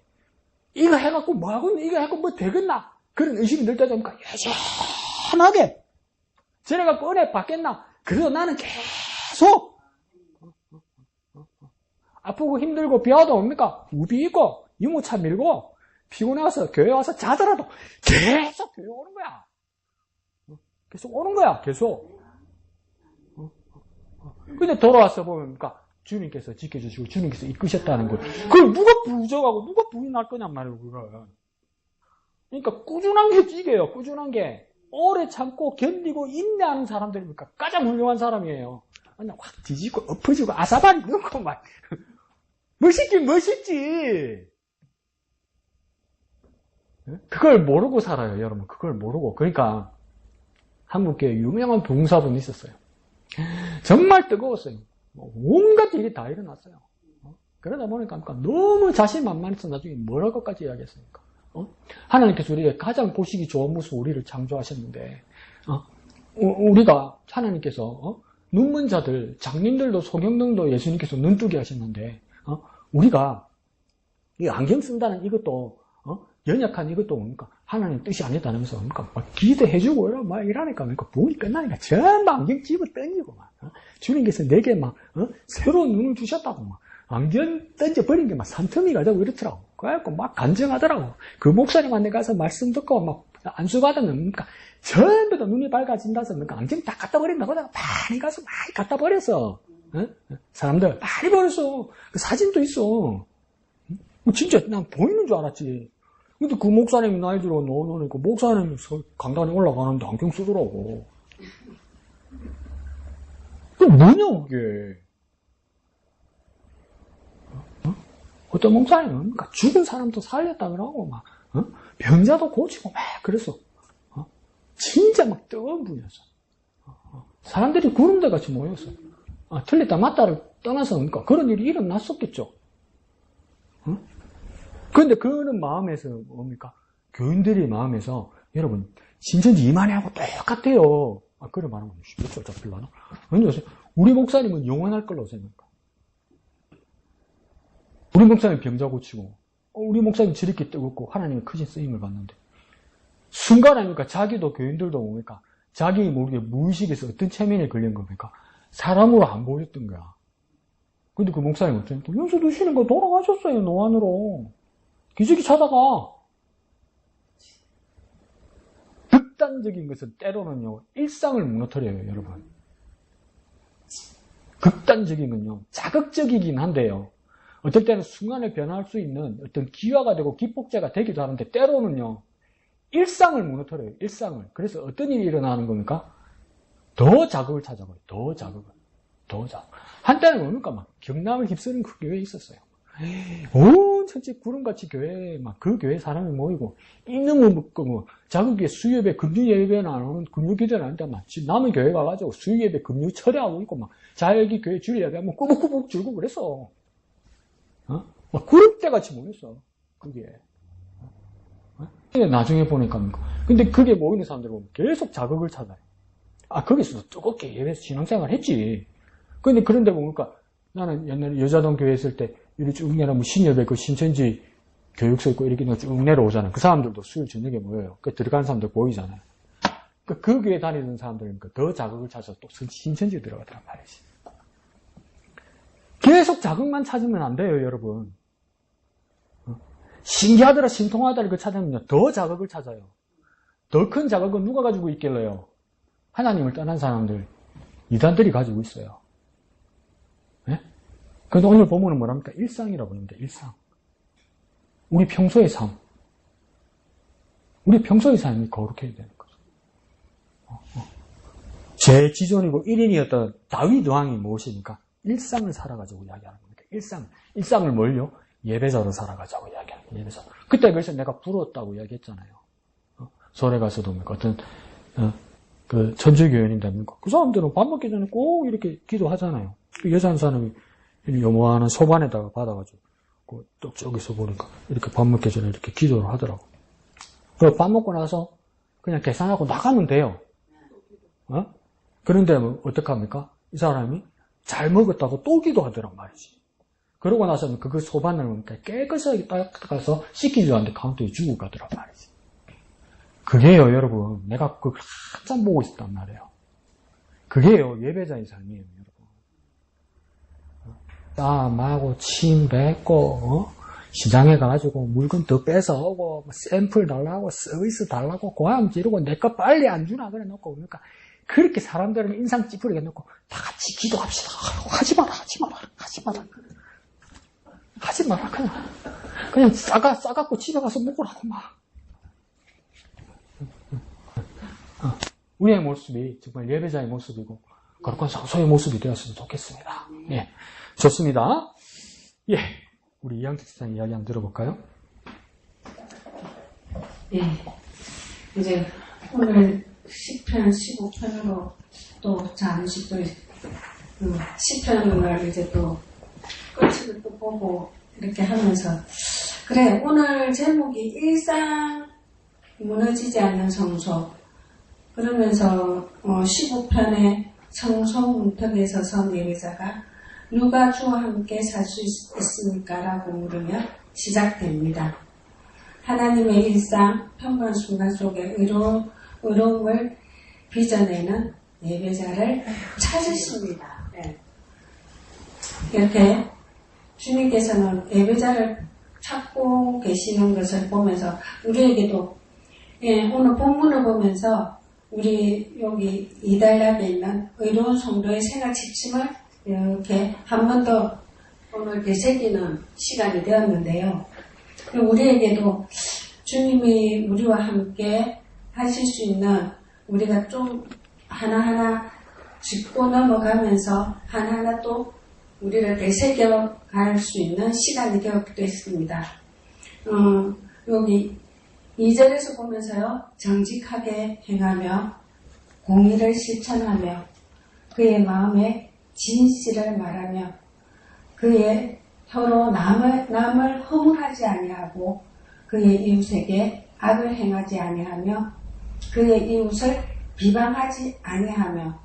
이거 해갖고 뭐 하겠나, 이거 해갖고 뭐 되겠나, 그런 의심이 들 때도 없으니까 여전하게, 쟤네가 은혜 받겠나, 그래도 나는 계속, 아프고 힘들고 비와도 옵니까? 우비 있고, 유모차 밀고, 피곤해 와서 교회 와서 자더라도 계속 교회 오는 거야. 계속 오는 거야, 계속. 근데 돌아와서 보면, 그러니까 주님께서 지켜주시고 주님께서 이끄셨다는 거. 그걸 누가 부정하고 누가 부인할 거냔 말이에요, 그걸. 그러니까 꾸준한 게 찌개요, 꾸준한 게. 오래 참고 견디고 인내하는 사람들이니까 가장 훌륭한 사람이에요. 그냥 확 뒤지고 엎어지고 아사바리 넣고 막. 멋있긴 멋있지. 그걸 모르고 살아요, 여러분. 그걸 모르고. 그러니까 한국에 유명한 봉사분이 있었어요. 정말 뜨거웠어요. 온갖 일이 다 일어났어요. 그러다 보니까 너무 자신만만해서 나중에 뭐랄 것까지 이야기했으니까. 하나님께서 우리가 가장 보시기 좋은 모습 우리를 창조하셨는데, 우리가 하나님께서 눈먼 자들, 장님들도 소경등도 예수님께서 눈뜨게 하셨는데, 우리가 이 안경 쓴다는 이것도 연약한 이것도 뭡니까? 하나님 뜻이 아니다면서 뭡니까? 막 기도해주고 막 이러니까 그러니까 부흥이 끝나니까 전부 안경 집어 던지고 막 주님께서 내게 막 새로운 눈을 주셨다고 막 안경 던져버린 게 막 산더미가 되고 이렇더라고. 그래갖고 막 간증하더라고. 그 목사님한테 가서 말씀 듣고 막 안수 받으면 그러니까 전부 다 눈이 밝아진다서 그러니까 안경 다 갖다 버린다고 내가 많이 가서 많이 갖다 버렸어. 사람들 많이 버렸어. 그 사진도 있어. 진짜 난 보이는 줄 알았지. 근데 그 목사님이 나이 들어 놓으니까 목사님이 강단에 올라가는데 안경 쓰더라고. 그게 뭐냐, 그게. 어떤 목사님은 그러니까 죽은 사람도 살렸다 그러고 막 병자도 고치고 막 그랬어. 진짜 막 뜨거운 분이었어. 사람들이 구름대 같이 모였어. 틀렸다 맞다를 떠나서 그러니까 그런 일이 일어났었겠죠. 그런데 그는 마음에서 뭡니까? 교인들이 마음에서 여러분 신천지 이만희하고 똑같아요. 그래 말하면 쉽겠죠, 잡힐라나? 왜냐하면 우리 목사님은 영원할 걸로 생각합니다. 우리 목사님 병자 고치고 우리 목사님 저렇게 뜨겁고 하나님의 크신 쓰임을 받는데 순간에 그러니까 자기도 교인들도 뭡니까? 자기 모르게 무의식에서 어떤 체면에 걸린 겁니까? 사람으로 안 보였던 거야. 근데 그 목사님 어쩌니까 연수 드시는 거 돌아가셨어요, 노안으로. 기저귀 차다가. 극단적인 것은 때로는요, 일상을 무너뜨려요, 여러분. 극단적인 건요, 자극적이긴 한데요. 어떨 때는 순간에 변할 수 있는 어떤 기화가 되고 기폭제가 되기도 하는데, 때로는요, 일상을 무너뜨려요, 일상을. 그래서 어떤 일이 일어나는 겁니까? 더 자극을 찾아가요, 더 자극을. 더 자극. 한때는 뭡니까? 막 경남을 휩쓰는 그 교회에 있었어요. 온 전체 구름같이 교회에 막 그 교회 사람이 모이고 이놈의 뭐 자극의 수요예배 금요 예배는 안 오는 금요 기도는 안 한다 막 남의 교회 가가지고 수요예배 금요 철회하고 있고 막 자기 교회 주일 예배하면 꾸벅꾸벅 줄고 그랬어. 막 구름대 같이 모였어 그게. 근데 나중에 보니까 근데 그게 모이는 사람들 보면 계속 자극을 찾아요. 거기서도 뜨겁게 예배에서 신앙생활 했지. 근데 그런데 보니까 나는 옛날에 여자동 교회 있을 때 이렇게 쭉 내려오면 신여배 그 신천지 교육소 있고 이렇게 쭉 내려오잖아요. 그 사람들도 수요일 저녁에 모여요. 그 들어가는 사람들 보이잖아요. 그 교회 다니는 사람들이니까 더 자극을 찾아서 또 신천지에 들어가더란 말이지. 계속 자극만 찾으면 안 돼요, 여러분. 신기하더라, 신통하더라 그 찾으면요, 더 자극을 찾아요. 더 큰 자극은 누가 가지고 있길래요? 하나님을 떠난 사람들, 이단들이 가지고 있어요. 네? 그런데 오늘 보면은 뭐랍니까? 일상이라고 합니다. 일상. 우리 평소의 삶. 우리 평소의 삶이 거룩해야 되는 거죠. 제 지존이고 1인이었던 다윗 왕이 무엇입니까? 일상을 살아가지고 이야기하는 겁니다. 일상을 뭘요? 예배자로 살아가자고 이야기하는 거예요. 예배자. 그때 그래서 내가 부러웠다고 이야기했잖아요. 서울에 가서도 어떤 그 천주교인인데 그 사람들은 밥 먹기 전에 꼭 이렇게 기도하잖아요. 그 여자 한 사람이 요만한 소반에다가 받아가지고 또 저기서 보니까 이렇게 밥 먹기 전에 이렇게 기도를 하더라고. 그리고 밥 먹고 나서 그냥 계산하고 나가면 돼요. 그런데 뭐 어떡합니까? 이 사람이 잘 먹었다고 또 기도하더란 말이지. 그러고 나서는 그 소반을 뭡니까? 깨끗하게 닦아서 씻기지도 않는데 카운터에 주고 가더란 말이지. 그게요, 여러분. 내가 그걸 한참 보고 있었단 말이에요. 그게요, 예배자의 삶이에요, 여러분. 땀하고 침 뱉고, 시장에 가가지고 물건 더 뺏어오고, 샘플 달라고, 서비스 달라고, 고함 지르고, 내 거 빨리 안 주나, 그래 놓고, 그러니까, 그렇게 사람들은 인상 찌푸리게 놓고, 다 같이 기도합시다. 하지 마라, 하지 마라, 하지 마라. 하지 마라, 그냥 싸갖고 집에 가서 먹으라고, 막. 우리의 모습이 정말 예배자의 모습이고 거룩한 성소의 모습이 되었으면 좋겠습니다. 예, 좋습니다. 예, 우리 이양택 집사님 이야기 한번 들어볼까요? 예, 이제 오늘 10편, 15편으로 또 잠시 또 10편을 이제 또 끝을 또 보고 이렇게 하면서 그래, 오늘 제목이 일상 무너지지 않는 성소. 그러면서 15편의 성소 문턱에 서서 예배자가 누가 주와 함께 살 수 있습니까? 라고 물으며 시작됩니다. 하나님의 일상, 평범한 순간 속에 의로움을 빚어내는 예배자를 찾으십니다. 네. 이렇게 주님께서는 예배자를 찾고 계시는 것을 보면서 우리에게도 오늘 본문을 보면서 우리 여기 이달랍에 있는 의로운 성도의 생활 지침을 이렇게 한 번 더 오늘 되새기는 시간이 되었는데요. 우리에게도 주님이 우리와 함께 하실 수 있는 우리가 좀 하나하나 짚고 넘어가면서 하나하나 또 우리를 되새겨 갈 수 있는 시간이 되었기도 했습니다. 여기 2절에서 보면서요, 정직하게 행하며 공의를 실천하며 그의 마음에 진실을 말하며 그의 혀로 남을 허물하지 아니하고 그의 이웃에게 악을 행하지 아니하며 그의 이웃을 비방하지 아니하며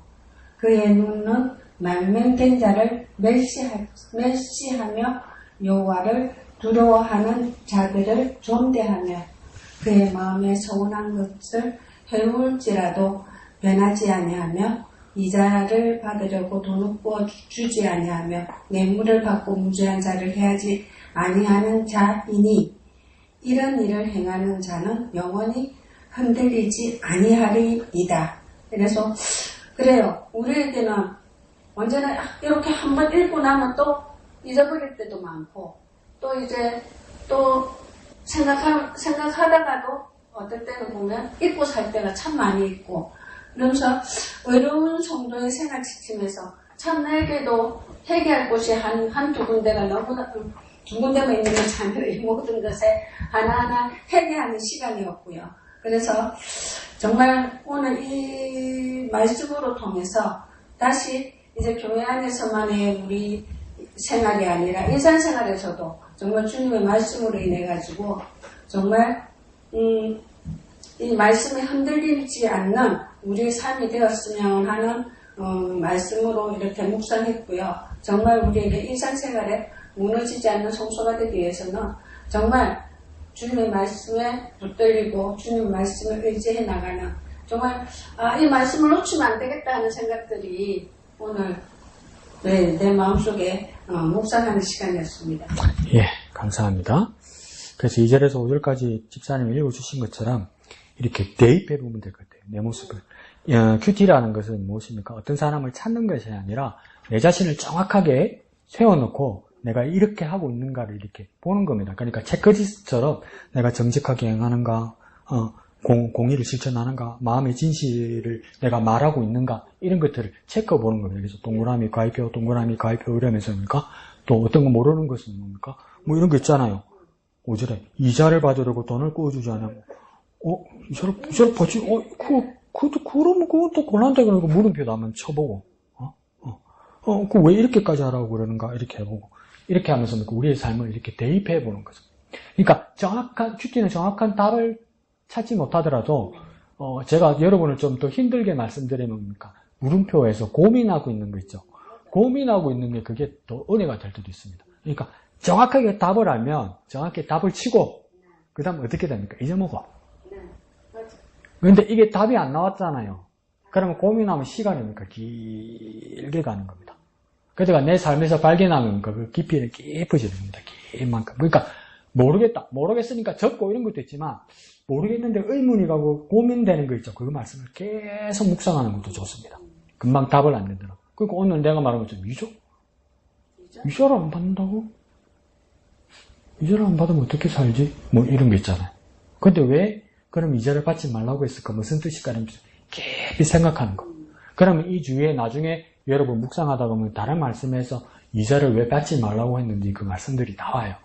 그의 눈은 말명된 자를 멸시하며 여호와를 두려워하는 자들을 존대하며 그의 마음에 서운한 것을 해울지라도 변하지 아니하며 이자를 받으려고 돈을 부어주지 아니하며 뇌물을 받고 무죄한 자를 해하지 아니하는 자이니 이런 일을 행하는 자는 영원히 흔들리지 아니하리이다. 그래서 그래요. 우리에게는 언제나 이렇게 한번 읽고 나면 또 잊어버릴 때도 많고 또 이제 또 생각하다가도 어떨 때는 보면 잊고 살 때가 참 많이 있고 그러면서 외로운 성도의 생활 지침에서 참 나에게도 회개할 곳이 한두 군데가 너무나 두 군데만 있는 것이 아니라 이 모든 것에 하나하나 회개하는 시간이었고요. 그래서 정말 오늘 이 말씀으로 통해서 다시 이제 교회 안에서만의 우리 생활이 아니라 일상생활에서도 정말 주님의 말씀으로 인해 가지고 정말 이 말씀에 흔들리지 않는 우리의 삶이 되었으면 하는 말씀으로 이렇게 묵상했고요. 정말 우리에게 일상생활에 무너지지 않는 성소가 되기 위해서는 정말 주님의 말씀에 붙들리고 주님의 말씀을 의지해 나가는 정말 이 말씀을 놓치면 안 되겠다 하는 생각들이 오늘 내 마음속에 묵상하는 시간이었습니다. 예, 감사합니다. 그래서 2절에서 5절까지 집사님이 읽어주신 것처럼 이렇게 대입해 보면 될 것 같아요. 내 모습을. 큐티라는 것은 무엇입니까? 어떤 사람을 찾는 것이 아니라 내 자신을 정확하게 세워놓고 내가 이렇게 하고 있는가를 이렇게 보는 겁니다. 그러니까 체크리스트처럼 내가 정직하게 행하는가, 공의를 실천하는가, 마음의 진실을 내가 말하고 있는가, 이런 것들을 체크해 보는 겁니다. 그래서 동그라미 가입표, 동그라미 가입표 이러면서입니까? 또 어떤 거 모르는 것은 뭡니까? 뭐 이런 거 있잖아요. 5절에 이자를 받으려고 돈을 꿔주지 않으면 이자를 받지? 그러면 그것도 곤란하다 그러고 물음표도 한번 쳐보고, 그 왜 이렇게까지 하라고 그러는가, 이렇게 해보고, 이렇게 하면서 우리의 삶을 이렇게 대입해 보는 거죠. 그러니까 큐티는 정확한 답을 찾지 못하더라도, 제가 여러분을 좀 더 힘들게 말씀드리면 뭡니까? 물음표에서 고민하고 있는 거 있죠. 고민하고 있는 게 그게 더 은혜가 될 때도 있습니다. 그러니까 정확하게 답을 알면 정확히 답을 치고 그 다음 어떻게 됩니까? 잊어먹어. 그런데 이게 답이 안 나왔잖아요. 그러면 고민하면 시간이니까 길게 가는 겁니다. 그러니까 내 삶에서 발견하면 그 깊이는 깊어집니다. 긴 만큼. 그러니까 모르겠다. 모르겠으니까 적고 이런 것도 있지만 모르겠는데 의문이 가고 고민되는 거 있죠. 그 말씀을 계속 묵상하는 것도 좋습니다. 금방 답을 안 내더라고. 그러니까 오늘 내가 말한 것처럼 이자를 안 받는다고? 이자를 안 받으면 어떻게 살지? 뭐 이런 게 있잖아요. 근데 왜 그럼 이자를 받지 말라고 했을까? 무슨 뜻일까? 이러면서 깊이 생각하는 거. 그러면 이 주에 나중에 여러분 묵상하다 보면 다른 말씀에서 이자를 왜 받지 말라고 했는지 그 말씀들이 나와요.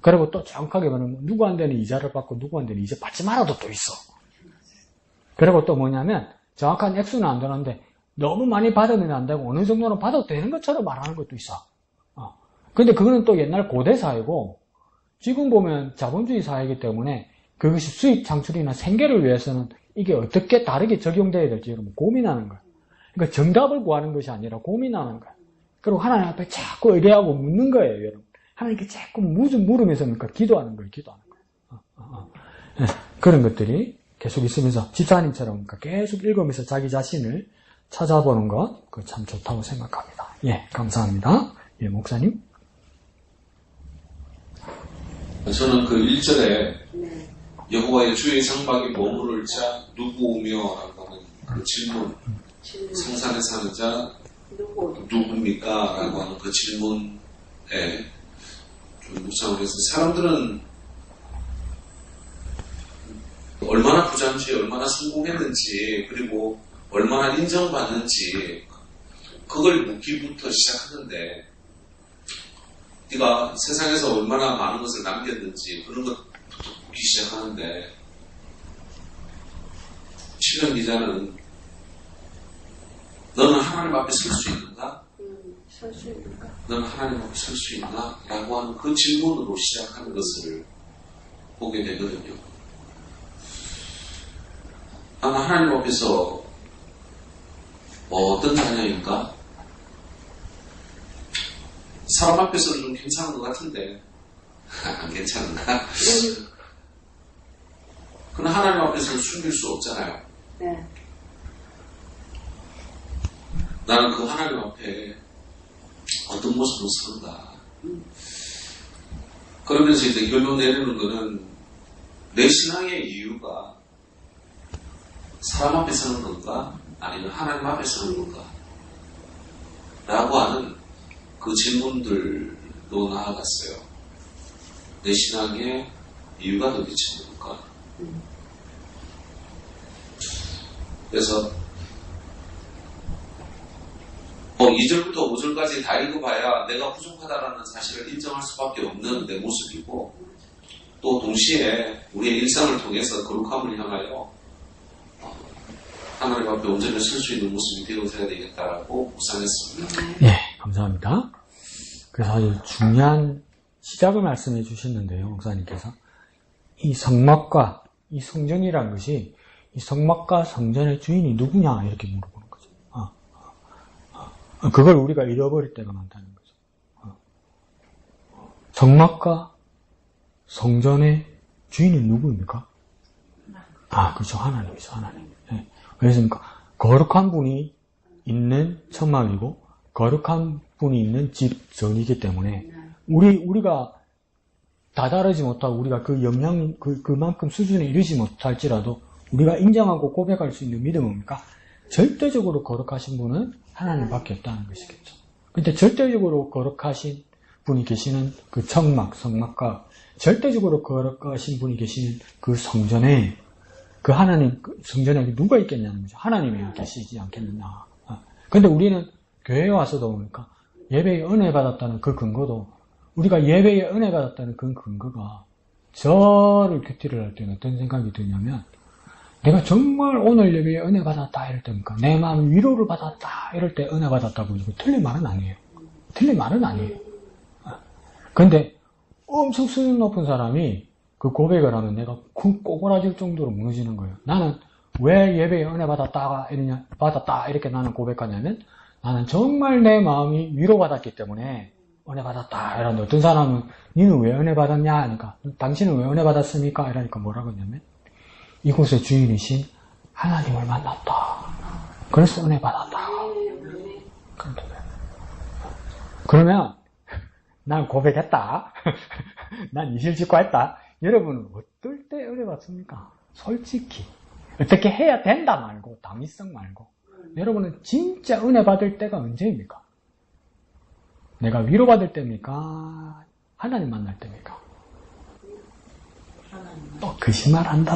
그리고 또 정확하게 말하면 누구한테는 이자를 받고 누구한테는 이자 받지 말아도 또 있어. 그리고 또 뭐냐면 정확한 액수는 안 되는데 너무 많이 받으면 안 되고 어느 정도는 받아도 되는 것처럼 말하는 것도 있어. 근데 그거는 또 옛날 고대 사회고 지금 보면 자본주의 사회이기 때문에 그것이 수익 창출이나 생계를 위해서는 이게 어떻게 다르게 적용돼야 될지 여러분 고민하는 거예요. 그러니까 정답을 구하는 것이 아니라 고민하는 거예요. 그리고 하나님 앞에 자꾸 의뢰하고 묻는 거예요, 여러분. 하나님께 자꾸 물으면서 그러니까 기도하는 거예요, 기도하는 거예요. 네, 그런 것들이 계속 있으면서 집사님처럼 그러니까 계속 읽으면서 자기 자신을 찾아보는 것, 그 참 좋다고 생각합니다. 예, 감사합니다. 예, 목사님. 저는 그 1절에 여호와의 주의 장막에 머무를 자 누구 오며 라고 하는 그 질문 성산에 사는 자 누굽니까? 라고 하는 그 질문에 좀 묵상을 해서 사람들은 얼마나 부자인지 얼마나 성공했는지 그리고 얼마나 인정받는지 그걸 묻기부터 시작하는데 네가 세상에서 얼마나 많은 것을 남겼는지 그런 것부터 묻기 시작하는데 신명 기자는 너는 하나님 앞에 설 수 있는가? 너는 하나님 앞에 설 수 있나? 라고 하는 그 질문으로 시작하는 것을 보게 되거든요. 아마 하나님 앞에서 어떤 자녀인가? 사람 앞에서는 좀 괜찮은 것 같은데 안 괜찮은가? 그러나 하나님 앞에서는 숨길 수 없잖아요. 네. 나는 그 하나님 앞에 어떤 모습으로 사는가. 그러면서 이제 결론 내리는 거는 내 신앙의 이유가 사람 앞에 서는 건가? 아니면 하나님 앞에 서는 건가? 라고 하는 그 질문들로 나아갔어요. 내 신앙의 이유가 도대체 뭘까? 그래서 2절부터 5절까지 다 읽어봐야 내가 부족하다라는 사실을 인정할 수밖에 없는 내 모습이고 또 동시에 우리의 일상을 통해서 거룩함을 향하여 하나님 앞에 온전히 설 수 있는 모습이 되어져야 되겠다라고 묵상했습니다. 네, 감사합니다. 그래서 아주 중요한 시작을 말씀해 주셨는데요, 목사님께서. 이 성막과 이 성전이라는 것이 이 성막과 성전의 주인이 누구냐 이렇게 물어보는 거죠. 그걸 우리가 잃어버릴 때가 많다는 거죠. 성막과 성전의 주인은 누구입니까? 그렇죠. 하나님이죠, 하나님. 네. 그래서니까 거룩한 분이 있는 천막이고 거룩한 분이 있는 집전이기 때문에 우리가 다다르지 못하고 우리가 그 영향 그만큼 수준에 이르지 못할지라도 우리가 인정하고 고백할 수 있는 믿음은 뭡니까? 절대적으로 거룩하신 분은 하나님밖에 없다는 것이겠죠. 근데 절대적으로 거룩하신 분이 계시는 그 성막과 절대적으로 거룩하신 분이 계시는 그 성전에 그 하나님 성전에 누가 있겠냐는 거죠. 하나님이 계시지 않겠느냐. 근데 우리는 교회에 와서도 보니까 예배에 은혜 받았다는 그 근거도 우리가 예배에 은혜 받았다는 그 근거가 저를 큐티를 할 때는 어떤 생각이 드냐면 내가 정말 오늘 예배에 은혜 받았다 이럴 때니까 내 마음 위로를 받았다 이럴 때 은혜 받았다고 이거 틀린 말은 아니에요. 틀린 말은 아니에요. 근데 엄청 수준 높은 사람이 그 고백을 하면 내가 꼬꾸라질 정도로 무너지는 거예요. 나는 왜 예배에 은혜 받았다 이렇게 나는 고백하냐면 나는 정말 내 마음이 위로받았기 때문에 은혜 받았다 이러는데 어떤 사람은 니는 왜 은혜 받았냐 하니까 당신은 왜 은혜 받았습니까? 이러니까 뭐라고 했냐면 이곳의 주인이신 하나님을 만났다. 그래서 은혜 받았다. 그러면 난 고백했다. 난 이실직고했다. 여러분은 어떨 때 은혜 받습니까? 솔직히 어떻게 해야 된다 말고 당위성 말고 여러분은 진짜 은혜 받을 때가 언제입니까? 내가 위로받을 때입니까? 하나님 만날 때입니까? 또 거짓말 한다.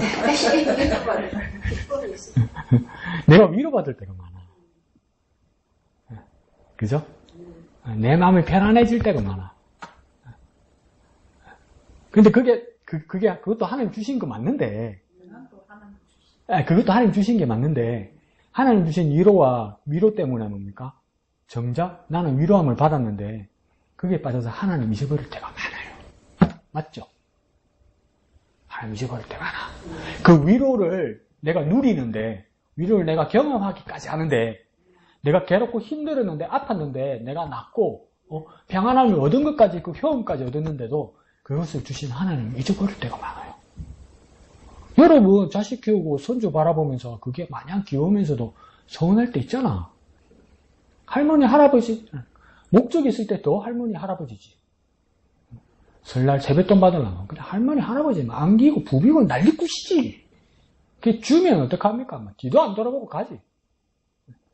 내가 위로받을 때가 많아. 그죠? 내 마음이 편안해질 때가 많아. 근데 그것도 하나님 주신 거 맞는데, 그것도 하나님 주신 게 맞는데, 하나님 주신 위로 때문에 뭡니까? 정작 나는 위로함을 받았는데, 그게 빠져서 하나님 잊어버릴 때가 많아요. 맞죠? 하나님 잊어버릴 때가 많아. 그 위로를 내가 누리는데, 위로를 내가 경험하기까지 하는데, 내가 괴롭고 힘들었는데, 아팠는데, 내가 낫고, 평안함을 얻은 것까지, 그 효험까지 얻었는데도, 그것을 주신 하나님을 잊어버릴 때가 많아요. 여러분, 자식 키우고 손주 바라보면서 그게 마냥 귀여우면서도 서운할 때 있잖아. 할머니, 할아버지, 목적이 있을 때 더 할머니, 할아버지지. 설날 세뱃돈 받으려면 그냥 할머니, 할아버지 안기고 부비고 난리굿이지. 그게 주면 어떡합니까? 뒤도 안 돌아보고 가지.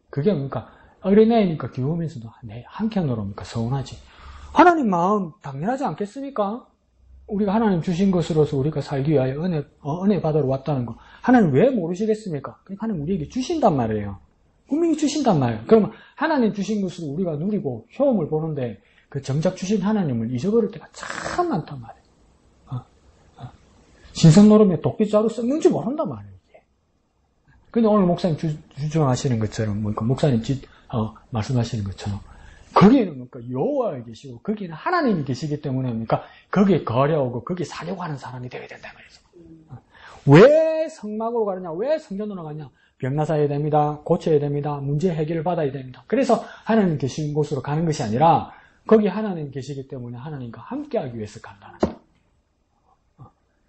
그게 뭡니까? 어린애니까 귀여우면서도 내 한켠으로 뭡니까? 서운하지. 하나님 마음 당연하지 않겠습니까? 우리가 하나님 주신 것으로서 우리가 살기 위하여 은혜 받으러 왔다는 거. 하나님 왜 모르시겠습니까? 그러니까 하나님 우리에게 주신단 말이에요. 분명히 주신단 말이에요. 그러면 하나님 주신 것으로 우리가 누리고 효험을 보는데 그 정작 주신 하나님을 잊어버릴 때가 참 많단 말이에요. 신성노름에 도끼자루 썩는지 모른단 말이에요. 이게. 근데 오늘 목사님 주장하시는 것처럼, 목사님 말씀하시는 것처럼, 거기에는 뭡니까? 여호와가 계시고, 거기에는 하나님이 계시기 때문에 뭡니까? 거기에 거려오고, 거기에 사려고 하는 사람이 되어야 된단 말이죠. 왜 성막으로 가느냐? 왜 성전으로 가느냐? 병나사해야 됩니다. 고쳐야 됩니다. 문제 해결을 받아야 됩니다. 그래서 하나님 계신 곳으로 가는 것이 아니라, 거기 하나님 계시기 때문에 하나님과 함께하기 위해서 간다는 거예요.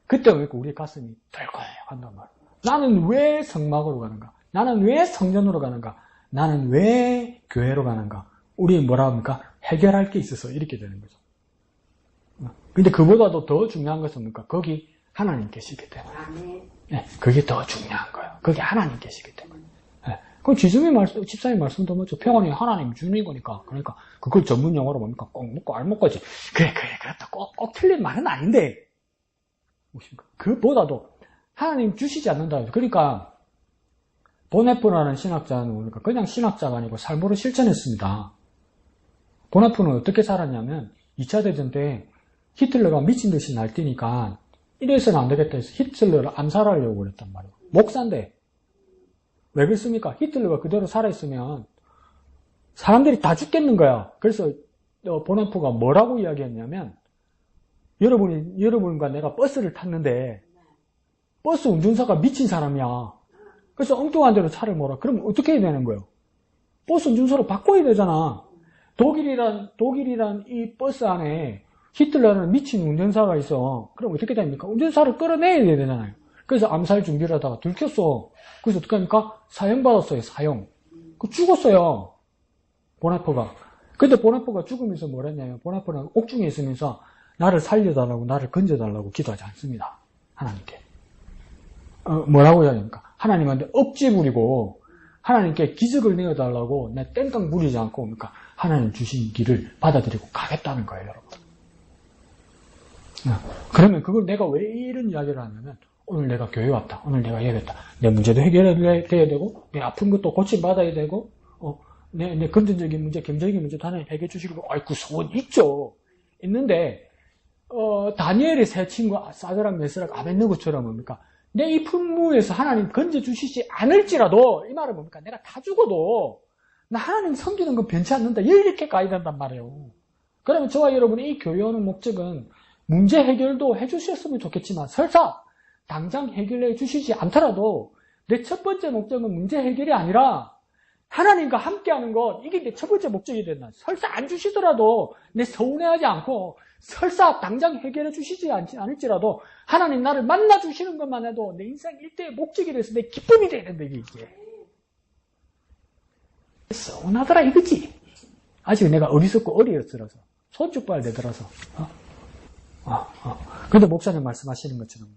그때 왜 우리 가슴이 덜컥한단 말이에요. 나는 왜 성막으로 가는가? 나는 왜 성전으로 가는가? 나는 왜 교회로 가는가? 우리 뭐라 합니까? 해결할 게 있어서 이렇게 되는 거죠. 근데 그보다도 더 중요한 것은 뭡니까? 거기 하나님 계시기 때문에. 네, 그게 더 중요한 거예요. 거기 하나님 계시기 때문에. 네. 그럼 집사님 말씀도 맞죠. 평안이 하나님 주는 거니까. 그러니까 그걸 전문 용어로 뭡니까? 꼭 묻고 알 먹고지. 그래, 그렇다. 꼭 틀린 말은 아닌데. 그보다도 하나님 주시지 않는다. 그러니까 보네프라는 신학자는 뭡니까? 그냥 신학자가 아니고 삶으로 실천했습니다. 보네프는 어떻게 살았냐면 2차 대전 때 히틀러가 미친 듯이 날뛰니까 이래서는 안 되겠다 해서 히틀러를 암살하려고 그랬단 말이에요. 목사인데 왜 그렇습니까? 히틀러가 그대로 살아있으면 사람들이 다 죽겠는 거야. 그래서 보네프가 뭐라고 이야기했냐면 여러분과 내가 버스를 탔는데 버스 운전사가 미친 사람이야. 그래서 엉뚱한 대로 차를 몰아. 그럼 어떻게 해야 되는 거예요? 버스 운전사로 바꿔야 되잖아. 독일이란 이 버스 안에 히틀러는 미친 운전사가 있어. 그럼 어떻게 됩니까? 운전사를 끌어내야 되잖아요. 그래서 암살 준비를 하다가 들켰어. 그래서 어떻게 합니까? 사형받았어요, 사형. 죽었어요. 보네프가. 근데 보네프가 죽으면서 뭐랬냐면, 보네프는 옥중에 있으면서 나를 살려달라고, 나를 건져달라고 기도하지 않습니다. 하나님께. 뭐라고 해야 됩니까? 하나님한테 억지 부리고, 하나님께 기적을 내어달라고 내 땡깡 부리지 않고, 그러니까 하나님 주신 길을 받아들이고 가겠다는 거예요, 여러분. 그러면 그걸 내가 왜 이런 이야기를 하냐면, 오늘 내가 교회 왔다. 오늘 내가 예배했다. 내 문제도 해결해야 되고, 내 아픈 것도 고침받아야 되고, 내 금전적인 문제, 경제적인 문제도 하나님 해결해 주시고, 그 소원 있죠. 있는데, 다니엘의 세 친구, 사드락, 메스락, 아벳느고처럼 뭡니까? 내 이 풍무에서 하나님 건져주시지 않을지라도, 이 말은 뭡니까? 내가 다 죽어도, 나 하나님 섬기는 건 변치 않는다. 이렇게 가야 된단 말이에요. 그러면 저와 여러분이 이 교회 오는 목적은 문제 해결도 해주셨으면 좋겠지만, 설사, 당장 해결해 주시지 않더라도, 내 첫 번째 목적은 문제 해결이 아니라 하나님과 함께하는 것, 이게 내 첫 번째 목적이 된다. 설사 안 주시더라도 내 서운해하지 않고 설사 당장 해결해 주시지 않을지라도 하나님 나를 만나 주시는 것만 해도 내 인생 일대의 목적이 돼서 내 기쁨이 돼야 된다. 이게 서운하더라 이거지. 아직 내가 어리석고 어리어서라서 소축발되더라서. 근데 목사님 말씀하시는 것처럼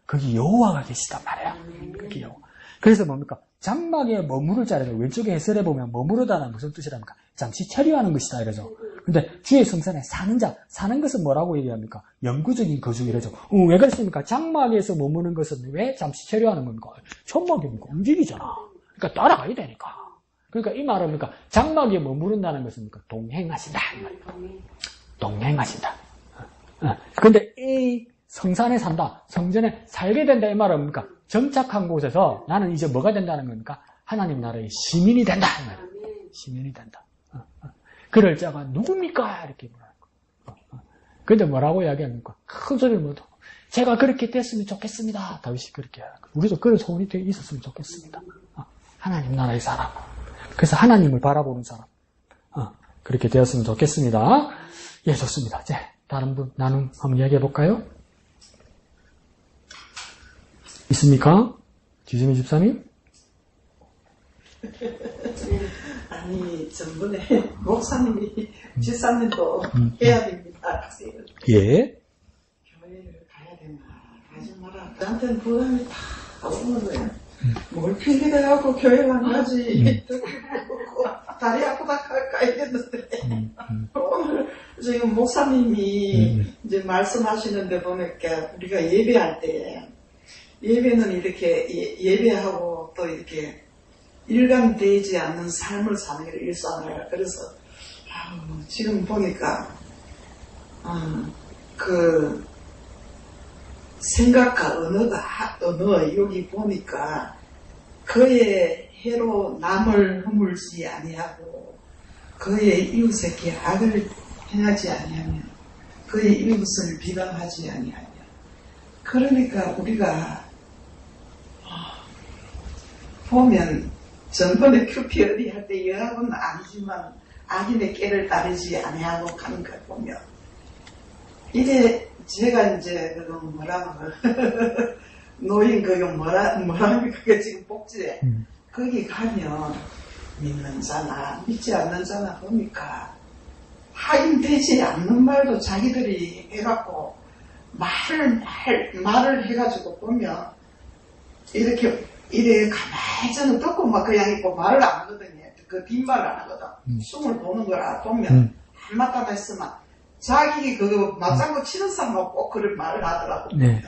거기 여호와가 계시단 말이야. 거기 여호와. 그래서 뭡니까? 장막에 머무를 자리는 왼쪽에 해설해 보면 머무르다는 무슨 뜻이랍니까? 잠시 체류하는 것이다 이러죠. 근데 주의 성산에 사는 자, 사는 것은 뭐라고 얘기합니까? 영구적인 거주 이러죠. 왜 그랬습니까? 장막에서 머무는 것은 왜 잠시 체류하는 겁니까? 천막이니까 움직이잖아. 그러니까 따라가야 되니까. 그러니까 이 말은 뭡니까? 장막에 머무른다는 것은 뭡니까? 동행하신다. 동행하신다. 근데 이 성산에 산다, 성전에 살게 된다 이 말은 뭡니까? 정착한 곳에서 나는 이제 뭐가 된다는 겁니까? 하나님 나라의 시민이 된다. 시민이 된다. 그럴 자가 누굽니까? 이렇게 말하고. 근데 뭐라고 이야기합니까? 큰 소리를 못하고 제가 그렇게 됐으면 좋겠습니다. 다윗이 그렇게 하고 우리도 그런 소원이 있었으면 좋겠습니다. 하나님 나라의 사람. 그래서 하나님을 바라보는 사람. 그렇게 되었으면 좋겠습니다. 예, 좋습니다. 이제 다른 분 나눔 한번 이야기해 볼까요? 있습니까? 지수미 집사님? 아니, 전번에 목사님이 집사님도 해야 됩니다. 예. 교회를 가야 되나, 가지 마라. 나한테는 부담이 다 오는 거야. 뭘 핑계대 갖고 교회를 안 가지. 다리 아프다 가야겠는데. 오늘 지금 목사님이 이제 말씀하시는데 보니까 우리가 예배할 때 예배는 이렇게 예배하고 또 이렇게 일관되지 않는 삶을 사는 게 일상이에요. 그래서 지금 보니까 그 생각과 언어 여기 보니까 그의 해로 남을 허물지 아니하고 그의 이웃에게 악을 행하지 아니하며 그의 이웃을 비방하지 아니하며 그러니까 우리가 보면 전번에 큐피어디 할 때 여학은 아니지만 악인의 깨를 따르지 아니하고 가는 걸 보면 이래 제가 이제 그거 뭐라고 노인 그거 뭐라고 그게 지금 복지에 거기 가면 믿는 자나 믿지 않는 자나 보니까 하인되지 않는 말도 자기들이 해갖고 말을 해가지고 보면 이렇게 가만히 저는 듣고 막 그냥 있고 말을 안 하거든요. 그 빈말을 안 하거든. 숨을 보는 거라 보면 한마디다 했으면 자기 그거 맞장구 치는 사람하고 꼭 그런 말을 하더라고. 네.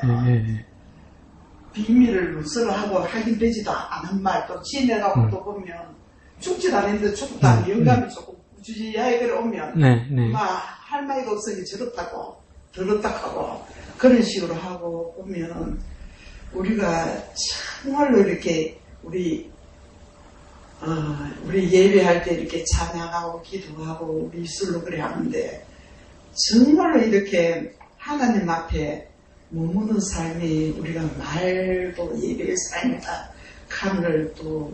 비밀을 누설하고 하긴 되지도 않은 말 또 지내가고 또 보면 죽지도 않았는데 죽도 않은 영감이 조금 우주지하게 그래 오면 막 할 말이 없으니 저렇다고 더럽다고 그런 식으로 하고 보면 우리가 정말로 이렇게 우리 예배할 때 이렇게 찬양하고 기도하고 우리 입술로 그래 하는데 정말로 이렇게 하나님 앞에 머무는 삶이 우리가 말도 예배의 삶이다 하는 또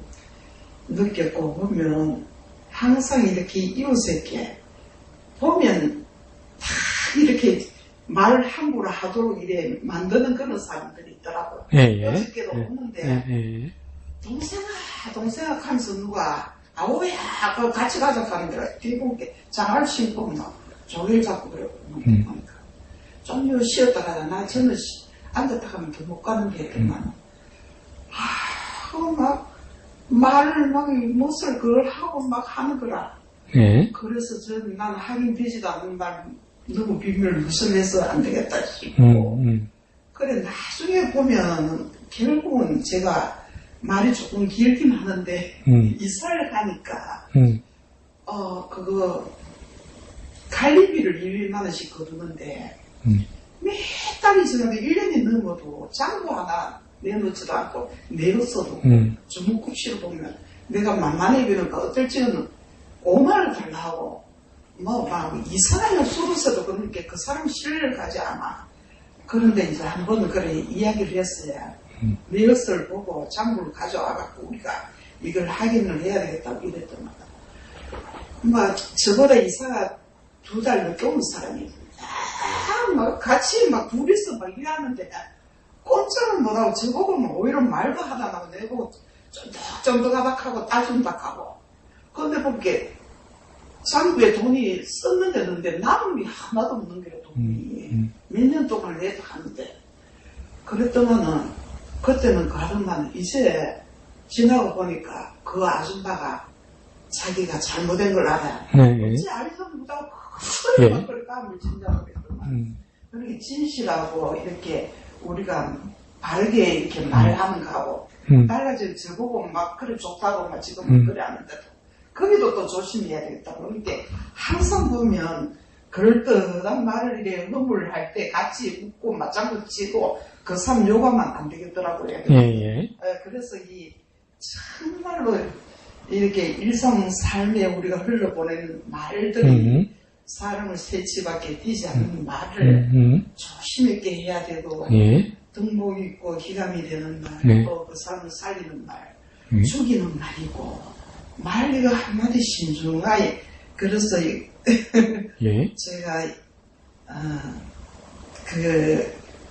느꼈고 보면 항상 이렇게 이웃에게 보면 다 이렇게 말 함부로 하도록 이래 만드는 그런 사람들이 있더라고요. 어저께도 오는데 동생아 하면서 누가 아오야 그거 같이 가자 하는 거야. 뒤에 보니까 장화를 신고 막 종이를 잡고 그래. 좀 쉬었다 가자. 나 저는 앉았다 가면 더 못 가는 게 그만. 막 말을 막 못을 그걸 하고 막 하는 거라. 그래서 난 하긴 되지도 않는 말 너무 비밀을 누설해서 안 되겠다 싶고. 그래 나중에 보면 결국은 제가 말이 조금 길긴 하는데 이사를 가니까 그거 갈비를 1만 원씩 거두는데 몇 달이 지나도 1년이 넘어도 장부 하나 내놓지도 않고 내놓았어도 주먹국시로 보면 내가 만만해 보니까 어떨 적은 5만 원 달라 하고 막 이상하게 술었어도 그러니까 그 사람 신뢰를 가지 않아. 그런데 이제 한 번은 그래 이야기를 했어요. 리허설 보고 장부를 가져와갖고 우리가 이걸 확인을 해야 되겠다고 이랬더만 막 저보다 이사가 2달 늦게 온 사람이 막 같이 막 둘이서 막 일하는데 꼼짝을 못하고 저보고 뭐 오히려 말도 하다 나고 내보고 쫀득쫀득하다하고 따준다하고 근데 보게 장부에 돈이 썼는데 남은 게 하나도 없는 거예요. 돈이 몇 년 동안 내도 하는데 그랬더만은 그때는 그 아줌마는 이제 지나고 보니까 그 아줌마가 자기가 잘못된 걸 알아요. 어찌 알지도 못하고 소리만 그렇게 까물 진다고 그랬더만 그렇게 진실하고 이렇게 우리가 바르게 이렇게 말하는 거하고 달라져 저보고 막 그래 좋다고 막 지금은 그래 하는데도 거기도 또 조심해야 되겠다고 그러니까 항상 보면 그럴듯한 말을 이래 흐물할 때 같이 웃고 맞장구 치고 그 사람 요가만 안 되겠더라고요. 그래서 이 정말로 이렇게 일상 삶에 우리가 흘러보내는 말들이 사람을 새치밖에 되지 않는 말을 조심 있게 해야 되고 등복 있고 기감이 되는 말, 또 그 사람을 살리는 말, 죽이는 말이고 말 이거 한마디 신중하게 그래서 제가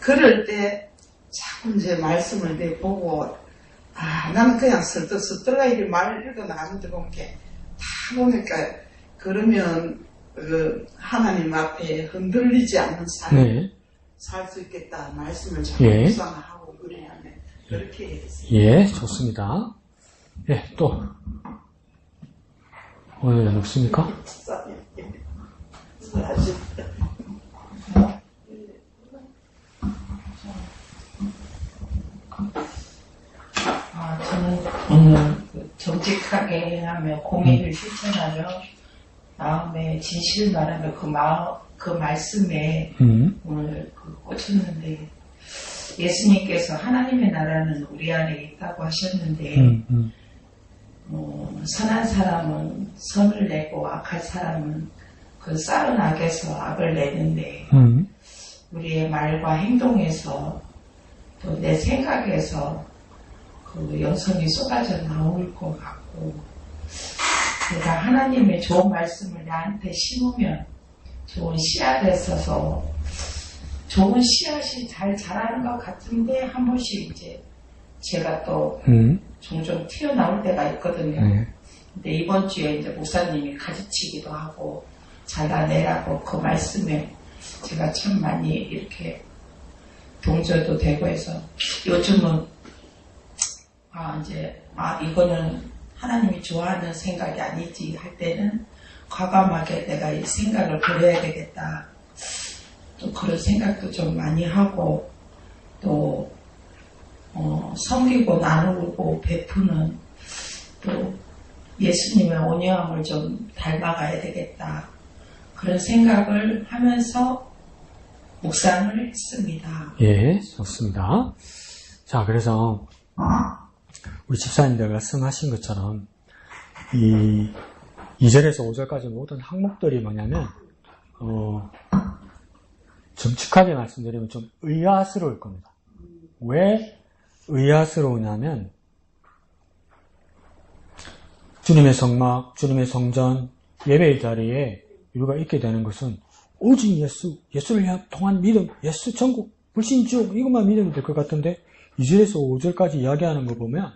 그럴 때 자꾸 이제 말씀을 내보고 나는 그냥 슬쩍슬쩍 이렇게 말을 읽어나가는데 보니까 다 보니까 그러면 하나님 앞에 흔들리지 않는 삶을 살 수 있겠다 말씀을 자꾸 묵상하고 그래야 하네 그렇게 했어요. 좋습니다. 또 오늘은 없습니까? 저는 오늘 정직하게 하며 공의를 실천하며 마음에 진실을 말하며 그 말씀에 오늘 꽂혔는데 예수님께서 하나님의 나라는 우리 안에 있다고 하셨는데 선한 사람은 선을 내고 악한 사람은 그 쌀은 악에서 악을 내는데 우리의 말과 행동에서 또 내 생각에서 그 영성이 쏟아져 나올 것 같고 내가 하나님의 좋은 말씀을 나한테 심으면 좋은 씨앗에 있어서 좋은 씨앗이 잘 자라는 것 같은데 한 번씩 이제 제가 또 종종 튀어나올 때가 있거든요. 근데 이번 주에 이제 목사님이 가르치기도 하고 잘라내라고 그 말씀에 제가 참 많이 이렇게 동조도 되고 해서 요즘은 이거는 하나님이 좋아하는 생각이 아니지 할 때는 과감하게 내가 이 생각을 버려야 되겠다. 또 그런 생각도 좀 많이 하고 또 섬기고 나누고 베푸는 또 예수님의 온유함을 좀 닮아가야 되겠다. 그런 생각을 하면서 묵상을 했습니다. 좋습니다. 자, 그래서 우리 집사님들 말씀하신 것처럼 이 2절에서 5절까지 모든 항목들이 뭐냐면 정직하게 말씀드리면 좀 의아스러울 겁니다. 왜 의아스러우냐면 주님의 성막, 주님의 성전, 예배의 자리에 우리가 있게 되는 것은 오직 예수를 통한 믿음, 예수 천국, 불신지옥 이것만 믿으면 될 것 같은데 2절에서 5절까지 이야기하는 거 보면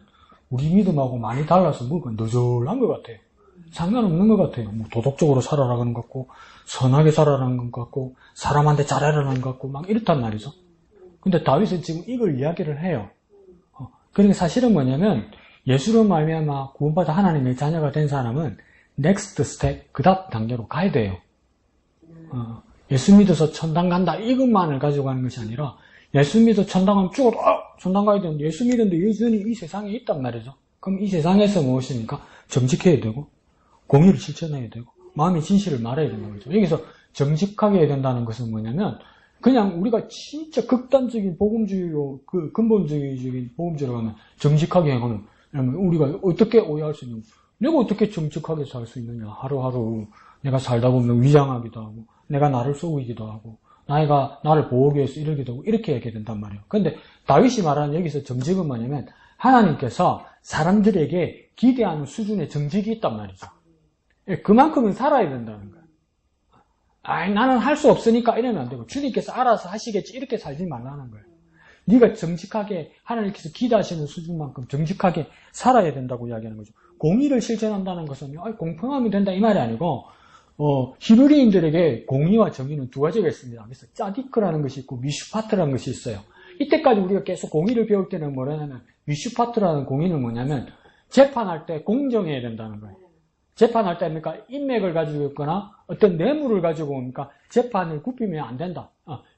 우리 믿음하고 많이 달라서 뭔가 너절한 것 같아요. 상관없는 것 같아요. 뭐 도덕적으로 살아라는 것 같고 선하게 살아라는 것 같고 사람한테 잘하라는 것 같고 막 이렇단 말이죠. 근데 다윗은 지금 이걸 이야기를 해요. 그러니까 사실은 뭐냐면 예수로 말미암아 구원받아 하나님의 자녀가 된 사람은 넥스트 스텝, 그 다음 단계로 가야 돼요. 예수 믿어서 천당 간다 이것만을 가지고 가는 것이 아니라 예수 믿어 천당 가면 죽어도 천당 가야 되는데 예수 믿는데 여전히 이 세상에 있단 말이죠. 그럼 이 세상에서 무엇입니까? 정직해야 되고 공의를 실천해야 되고 마음의 진실을 말해야 된다는 거죠. 여기서 정직하게 해야 된다는 것은 뭐냐면 그냥 우리가 진짜 극단적인 복음주의로 그 근본주의적인 복음주의로 가면 정직하게 하면 우리가 어떻게 오해할 수 있는 내가 어떻게 정직하게 살 수 있느냐 하루하루 내가 살다 보면 위장하기도 하고 내가 나를 속이기도 하고 나를 보호하기 위해서 이렇게 되고 이렇게 하게 된단 말이에요. 근데 다윗이 말하는 여기서 정직은 뭐냐면 하나님께서 사람들에게 기대하는 수준의 정직이 있단 말이죠. 그만큼은 살아야 된다는 거예요. 나는 할 수 없으니까 이러면 안 되고 주님께서 알아서 하시겠지 이렇게 살지 말라는 거예요. 네가 정직하게 하나님께서 기대하시는 수준만큼 정직하게 살아야 된다고 이야기하는 거죠. 공의를 실천한다는 것은 공평하면 된다 이 말이 아니고 히브리인들에게 공의와 정의는 두 가지가 있습니다. 그래서 짜디크라는 것이 있고 미슈파트라는 것이 있어요. 이때까지 우리가 계속 공의를 배울 때는 뭐냐면 미슈파트라는 공의는 뭐냐면 재판할 때 공정해야 된다는 거예요. 재판할 때 뭡니까? 인맥을 가지고 있거나 어떤 뇌물을 가지고 오니까 재판을 굽히면 안 된다.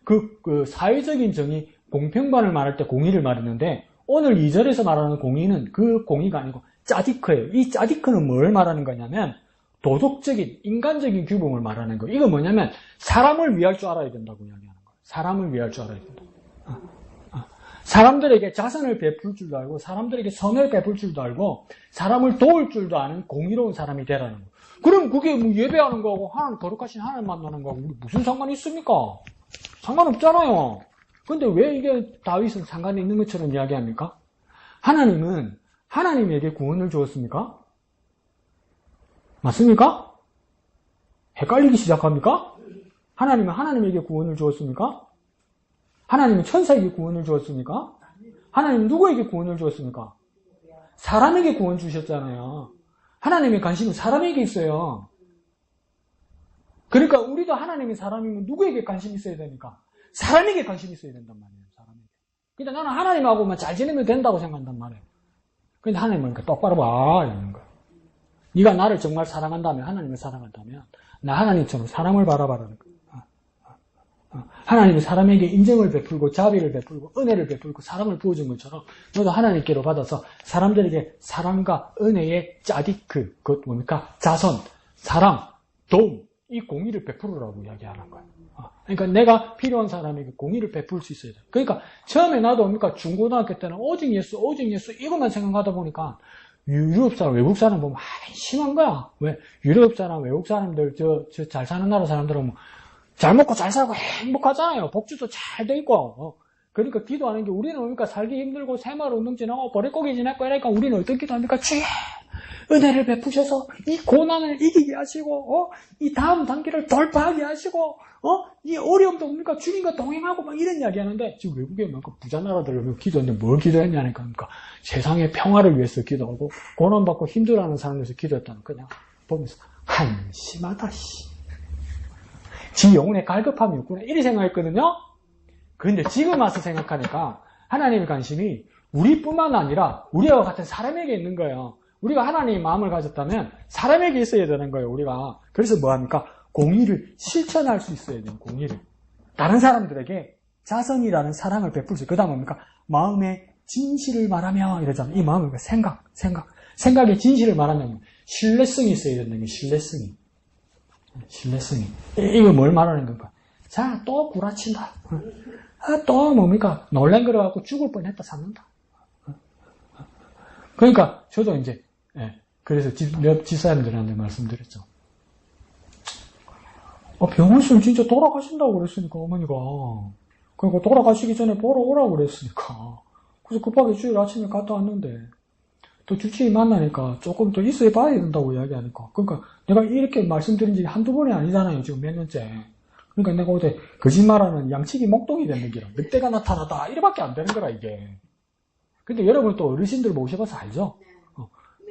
그 사회적인 정의, 공평반을 말할 때 공의를 말했는데 오늘 2절에서 말하는 공의는 그 공의가 아니고 짜디크예요. 이 짜디크는 뭘 말하는 거냐면 도덕적인, 인간적인 규범을 말하는 거예요. 이건 뭐냐면 사람을 위할 줄 알아야 된다고 이야기하는 거예요. 사람을 위할 줄 알아야 된다. 사람들에게 자선을 베풀 줄도 알고 사람들에게 선을 베풀 줄도 알고 사람을 도울 줄도 아는 공의로운 사람이 되라는 거예요. 그럼 그게 뭐 예배하는 거하고 하나님 거룩하신 하나님 만나는 거하고 우리 무슨 상관이 있습니까? 상관없잖아요. 근데 왜 이게 다윗은 상관이 있는 것처럼 이야기합니까? 하나님은 하나님에게 구원을 주었습니까? 맞습니까? 헷갈리기 시작합니까? 하나님은 하나님에게 구원을 주었습니까? 하나님은 천사에게 구원을 주었습니까? 하나님은 누구에게 구원을 주었습니까? 사람에게 구원 주셨잖아요. 하나님의 관심은 사람에게 있어요. 그러니까 우리도 하나님의 사람이면 누구에게 관심이 있어야 되니까? 사람에게 관심이 있어야 된단 말이에요. 사람에게. 근데 나는 하나님하고만 잘 지내면 된다고 생각한단 말이에요. 근데 하나님은 똑바로 봐 이러는 거예요. 네가 나를 정말 사랑한다면, 하나님을 사랑한다면 나 하나님처럼 사람을 바라봐라는 거예요. 하나님이 사람에게 인정을 베풀고 자비를 베풀고 은혜를 베풀고 사랑을 부어준 것처럼 너도 하나님께로 받아서 사람들에게 사랑과 은혜의 짜디크, 그것 뭡니까? 자선, 사랑, 도움, 이 공의를 베풀으라고 이야기하는 거예요. 그러니까 내가 필요한 사람에게 공의를 베풀 수 있어야 돼요. 그러니까 처음에 나도 뭡니까? 중고등학교 때는 오직 예수 이것만 생각하다 보니까 유럽 사람, 외국 사람 보면 심한 거야. 왜? 유럽 사람, 외국 사람들, 잘 사는 나라 사람들은 뭐 잘 먹고 잘 살고 행복하잖아요. 복지도 잘 돼 있고. 그러니까 기도하는 게 우리는 뭡니까? 살기 힘들고 새마을 운동 지나고 버릇고기 지났고 이러니까 우리는 어떤 기도합니까? 주여 은혜를 베푸셔서 이 고난을 이기게 하시고 이 다음 단계를 돌파하게 하시고 이 어려움도 뭡니까? 주님과 동행하고 막 이런 이야기 하는데 지금 외국에 뭡니까? 부자 나라들 기도했는데 뭘 기도했냐니까 세상의 평화를 위해서 기도하고 고난받고 힘들어하는 사람을 위해서 기도했다는 그냥 보면서 한심하다 씨. 지 영혼의 갈급함이 있구나 이렇게 생각했거든요. 그런데 지금 와서 생각하니까 하나님의 관심이 우리뿐만 아니라 우리와 같은 사람에게 있는 거예요. 우리가 하나님의 마음을 가졌다면 사람에게 있어야 되는 거예요. 우리가. 그래서 뭐합니까? 공의를 실천할 수 있어야 돼요. 공의를. 다른 사람들에게 자선이라는 사랑을 베풀 수 있어요. 그 다음 뭡니까? 마음의 진실을 말하며 이러잖아요. 이 마음은 생각의 진실을 말하면 신뢰성이 있어야 된다는 게 신뢰성이. 이거 뭘 말하는 건가? 자, 또 구라친다. 또 뭡니까? 놀란 거를 갖고 죽을 뻔했다 잡는다. 그러니까 저도 이제 그래서 옆 집사람들한테 말씀드렸죠. 병원 있으면 진짜 돌아가신다고 그랬으니까 어머니가 그러니까 돌아가시기 전에 보러 오라고 그랬으니까 그래서 급하게 주일 아침에 갔다 왔는데 또 주치의 만나니까 조금 더 있어야 봐야 된다고 이야기하니까 그러니까 내가 이렇게 말씀드린 지 한두 번이 아니잖아요. 지금 몇 년째. 그러니까 내가 어제 거짓말하는 양치기 목동이 되는 기라 늑대가 나타나다 이래밖에 안 되는 거라 이게. 근데 여러분 또 어르신들 모셔봐서 알죠?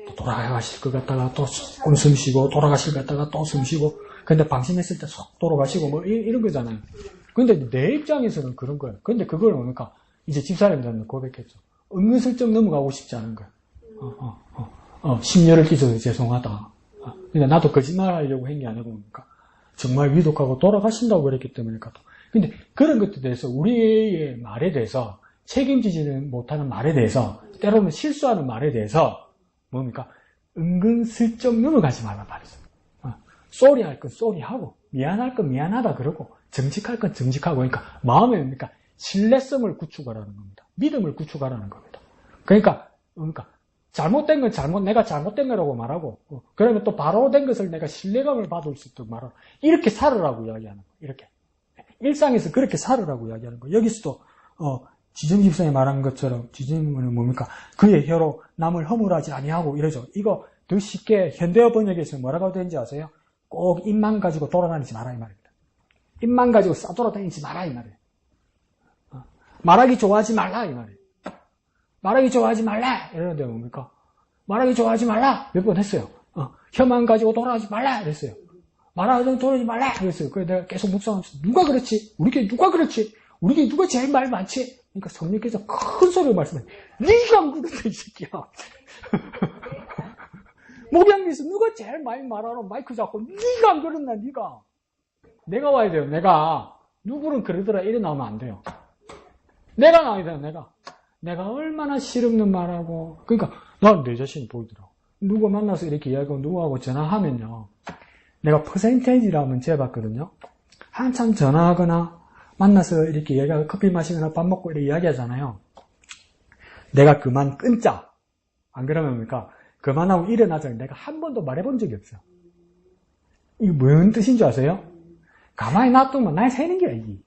또 돌아가실 것 같다가 또 조금 숨 쉬고 돌아가실 것 같다가 또 숨 쉬고 근데 방심했을 때 쏙 돌아가시고 뭐 이런 거잖아요. 근데 내 입장에서는 그런 거예요. 근데 그걸 뭡니까? 이제 집사람들한테 고백했죠. 은근슬쩍 넘어가고 싶지 않은 거예요. 심려를 끼쳐서 죄송하다. 그러니까 나도 거짓말 하려고 한 게 아니고 뭡니까? 정말 위독하고 돌아가신다고 그랬기 때문에. 근데 그런 것들에 대해서 우리의 말에 대해서 책임지지는 못하는 말에 대해서 때로는 실수하는 말에 대해서 뭡니까? 은근슬쩍 넘어가지 말란 말이죠. 쏘리 할 건 쏘리 하고 미안할 건 미안하다 그러고 정직할 건 정직하고 그러니까 마음에 뭡니까? 신뢰성을 구축하라는 겁니다. 믿음을 구축하라는 겁니다. 그러니까 잘못된 건 내가 잘못된 거라고 말하고 그러면 또 바로 된 것을 내가 신뢰감을 받을 수 있도록 말하고 이렇게 살으라고 이야기하는 거예요. 일상에서 그렇게 살으라고 이야기하는 거예요. 여기서도 지정 집사에 말한 것처럼 지정은 뭡니까? 그의 혀로 남을 허물하지 아니하고 이러죠. 이거 더 쉽게 현대어 번역에서 뭐라고 되는지 아세요? 꼭 입만 가지고 돌아다니지 마라 이 말입니다. 입만 가지고 싸돌아다니지 마라 이 말이에요. 말하기 좋아하지 말라 이 말이에요. 말하기 좋아하지 말라 이러는데 뭡니까? 말하기 좋아하지 말라 몇 번 했어요. 혀만 가지고 돌아가지 말라 이랬어요. 말하기 돌아가지 말라 그랬어요. 그래서 내가 계속 묵상하면서 누가 그렇지? 우리 교회 누가 그렇지? 우리 교회 누가 제일 말 많지? 그러니까 성령께서 큰 소리로 말씀해. 네가 안 그런다 이 새끼야. 목양에서 누가 제일 많이 말하러 마이크 잡고 네가 안 그랬나 네가. 내가 와야 돼요. 내가. 누구는 그러더라 이래 나오면 안 돼요. 내가 나와야 돼요. 내가 얼마나 실없는 말하고. 그러니까 난 내 자신이 보이더라고. 누구 만나서 이렇게 이야기하고 누구하고 전화하면요. 내가 퍼센테이지를 한번 재봤거든요. 한참 전화하거나 만나서 이렇게 이야기하고 커피 마시거나 밥 먹고 이렇게 이야기하잖아요. 내가 그만 끊자. 안 그러면 뭡니까? 그만하고 일어나자. 내가 한 번도 말해본 적이 없어요. 이게 뭔 뜻인 줄 아세요? 가만히 놔두면 날 새는 거야, 이게.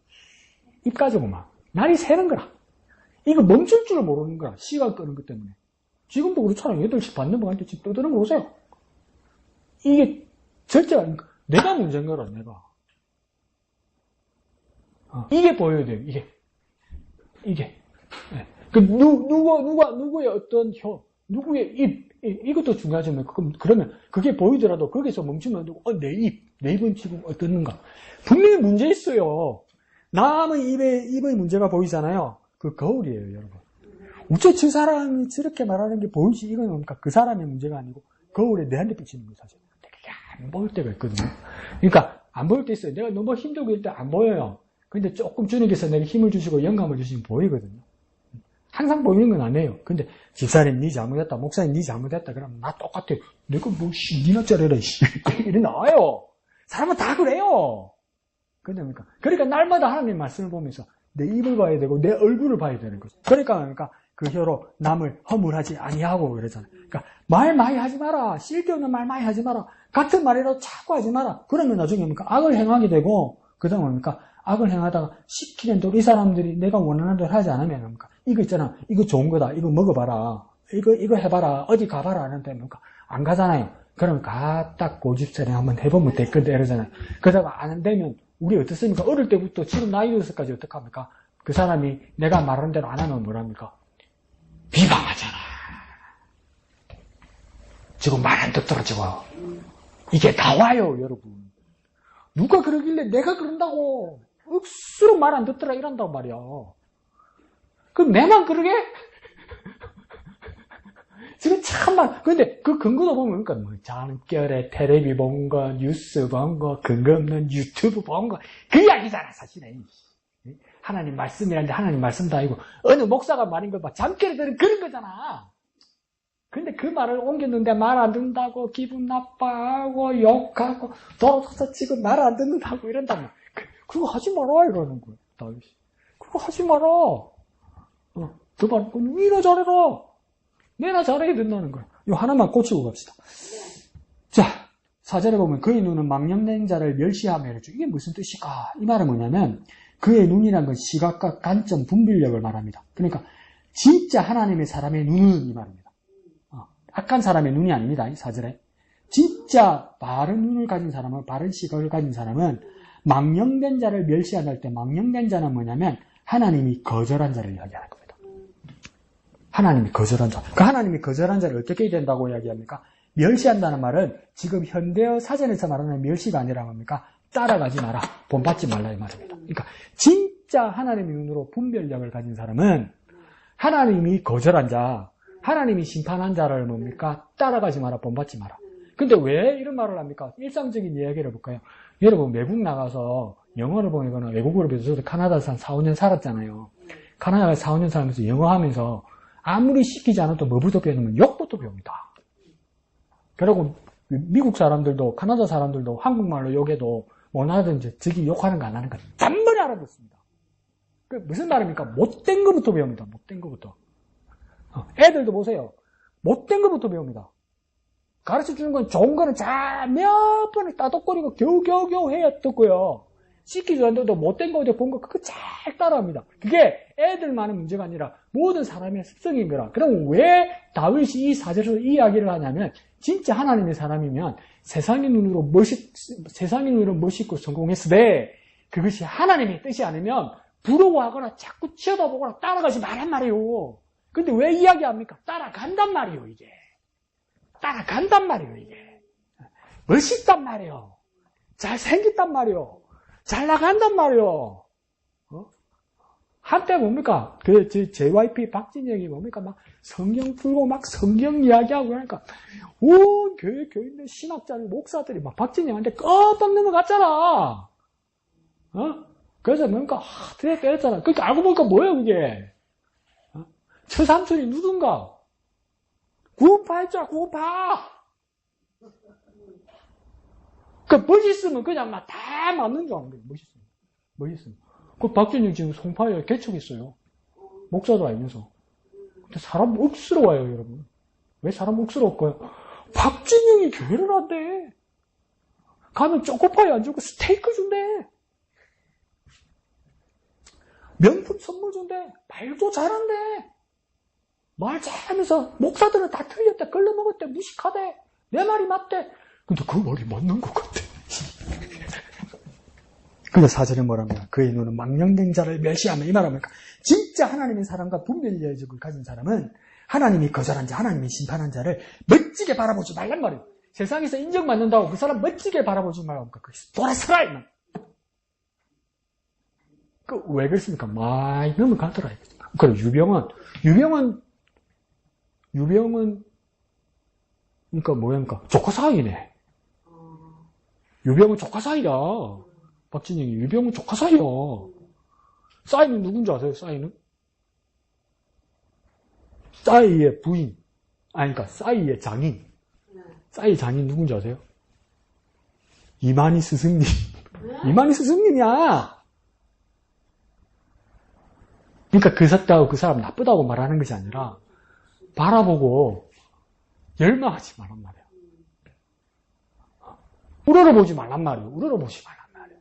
입 가지고 막. 날이 새는 거라. 이거 멈출 줄 모르는 거야. 시간 끄는 것 때문에. 지금도 그렇잖아요. 8시 반 넘어갈 때 집 떠드는 거 보세요. 이게 절대가 아니까. 내가 문제인 거라, 내가. 이게 보여야 돼요, 이게. 네. 그, 누구의 어떤 혀, 누구의 입, 이것도 중요하죠. 그러면 그게 보이더라도 거기서 멈추면 안 되고, 내 입은 지금 어떻는가. 분명히 문제 있어요. 남의 입의 문제가 보이잖아요. 그 거울이에요, 여러분. 우째 저 사람이 저렇게 말하는 게 보이지, 이건 뭡니까? 그 사람의 문제가 아니고, 거울에 내한테 비치는 거예요, 사실. 되게 안 보일 때가 있거든요. 그러니까, 안 보일 때 있어요. 내가 너무 힘들고 이럴 때 안 보여요. 근데 조금 주님께서 내게 힘을 주시고 영감을 주시면 보이거든요. 항상 보이는 건 아니에요. 근데 집사님 니 잘못했다, 목사님 니 잘못했다 그러면 나 똑같아요. 내가 뭐 니나 잘해라 이래 나와요. 사람은 다 그래요. 근데 그러니까 날마다 하나님 말씀을 보면서 내 입을 봐야 되고 내 얼굴을 봐야 되는 거죠. 그러니까 그 혀로 남을 허물하지 아니하고 그러잖아요. 그러니까 말 많이 하지 마라. 쓸데없는 말 많이 하지 마라. 같은 말이라도 자꾸 하지 마라. 그러면 나중에 악을 행하게 되고 그다음 뭡니까? 악을 행하다가 시키는 대로 이 사람들이 내가 원하는 대로 하지 않으면 뭡니까? 이거 있잖아. 이거 좋은 거다. 이거 먹어봐라. 이거 해봐라. 어디 가봐라. 하는데 뭡니까? 안 가잖아요. 그러면 딱 고집스레 한번 해보면 될 건데 이러잖아요. 그러다가 안 되면 우리 어떻습니까? 어릴 때부터 지금 나이 들어서까지 어떡합니까? 그 사람이 내가 말하는 대로 안 하면 뭐랍니까? 비방하잖아. 지금 말 안 듣더라 지금. 이게 나와요 여러분. 누가 그러길래 내가 그런다고. 억수로 말 안 듣더라 이런단 말이야. 그럼 내만 그러게? 지금 참만. 근데 그 근거도 보면 뭐 잠결에 텔레비 본 거, 뉴스 본 거, 근거 없는 유튜브 본 거, 그 이야기잖아 사실은. 하나님 말씀이란데 하나님 말씀도 아니고 어느 목사가 말인 거 봐. 잠결에 들은 그런 거잖아. 근데 그 말을 옮겼는데 말 안 듣는다고 기분 나빠하고 욕하고 돌아서서 지금 말 안 듣는다고 이런다면 그거 하지 마라 이러는 거예요. 다윗이. 그거 하지 마라. 그 말, 니나 잘해라. 내나 잘해야 된다는 거예요. 이거 하나만 꽂히고 갑시다. 자, 4절에 보면 그의 눈은 망령된 자를 멸시하며 이러죠. 이게 무슨 뜻일까? 이 말은 뭐냐면 그의 눈이란 건 시각과 관점, 분별력을 말합니다. 그러니까 진짜 하나님의 사람의 눈은 이 말입니다. 악한 사람의 눈이 아닙니다. 이 4절에. 진짜 바른 눈을 가진 사람은, 바른 시각을 가진 사람은 망령된 자를 멸시한다 할 때 망령된 자는 뭐냐면 하나님이 거절한 자를 이야기하는 겁니다. 하나님이 거절한 자. 그 하나님이 거절한 자를 어떻게 해야 된다고 이야기합니까? 멸시한다는 말은 지금 현대어 사전에서 말하는 멸시가 아니라 뭡니까? 따라가지 마라. 본받지 말라 이 말입니다. 그러니까 진짜 하나님의 눈으로 분별력을 가진 사람은 하나님이 거절한 자, 하나님이 심판한 자를 뭡니까? 따라가지 마라. 본받지 마라. 근데 왜 이런 말을 합니까? 일상적인 이야기를 해볼까요? 여러분 외국 나가서 영어를 보거나 외국어를 배워서 저도 카나다에서 한 4, 5년 살았잖아요. 카나다에서 4, 5년 살면서 영어 하면서 아무리 시키지 않아도 뭐부터 배우면 욕부터 배웁니다. 그리고 미국 사람들도 카나다 사람들도 한국말로 욕해도 못 알아듣는지 저기 욕하는 거 안 하는 거 단번에 알아듣습니다. 그 무슨 말입니까? 못된 거부터 배웁니다. 못된 거부터. 애들도 보세요. 못된 거부터 배웁니다. 가르쳐 주는 건 좋은 거는 잘 몇 번을 따독거리고 겨우겨우 해야 듣고요. 시키지도 않는데도 못된 거 어디 본 거 그거 잘 따라합니다. 그게 애들만의 문제가 아니라 모든 사람의 습성인 거라. 그럼 왜 다윗이 이 사절에서 이 이야기를 하냐면 진짜 하나님의 사람이면 세상의 눈으로 멋있고 성공했으되 그것이 하나님의 뜻이 아니면 부러워하거나 자꾸 쳐다보거나 따라가지 말란 말이에요. 근데 왜 이야기합니까? 따라간단 말이에요, 이게. 따라간단 말이에요, 이게. 멋있단 말이에요. 잘생겼단 말이에요. 잘 나간단 말이에요. 한때 뭡니까? 제 JYP 박진영이 뭡니까? 막 성경 풀고 막 성경 이야기하고 그러니까 온 교인들, 신학자들, 목사들이 막 박진영한테 껌뻑 넘어갔잖아. 그래서 뭡니까? 때렸잖아. 그렇게 알고 보니까 뭐예요, 그게? 처삼촌이 누군가? 구원파 했잖아, 구원파! 멋있으면 그냥 막 다 맞는 줄 아는 거예요, 멋있으면. 그 박진영 지금 송파에 개척했어요. 목사도 아니면서. 근데 사람 억스러워요, 여러분. 왜 사람 억스러울까요? 박진영이 교회를 한대. 가면 초코파이 안 주고 스테이크 준대. 명품 선물 준대. 말도 잘한대. 말 잘하면서 목사들은 다 틀렸대. 걸러먹었대. 무식하대. 내 말이 맞대. 근데 그 말이 맞는 것 같아. 근데 사절에 뭐랍니까? 그의 눈은 망령된 자를 멸시하며 이 말합니까? 진짜 하나님의 사람과 분별의식을 가진 사람은 하나님이 거절한 자, 하나님이 심판한 자를 멋지게 바라보지 말란 말이에요. 세상에서 인정받는다고 그 사람 멋지게 바라보지 말라고 하니까 돌아서라! 이 말. 왜 그렇습니까? 많이 넘어가더라. 그리고 유병은 그러니까 뭐랍니까? 조카 사이네. 유병은 조카 사이야. 박진영이 유병은 조카 사이야. 싸이는 누군지 아세요? 싸이는? 싸이의 부인. 그러니까 싸이의 장인. 싸이 장인 누군지 아세요? 이만희 스승님. 이만희 스승님이야. 그러니까 그 사람 나쁘다고 말하는 것이 아니라 바라보고 열망하지 말란 말이야. 우러러보지 말란 말이에요. 우러러보지 말란 말이에요.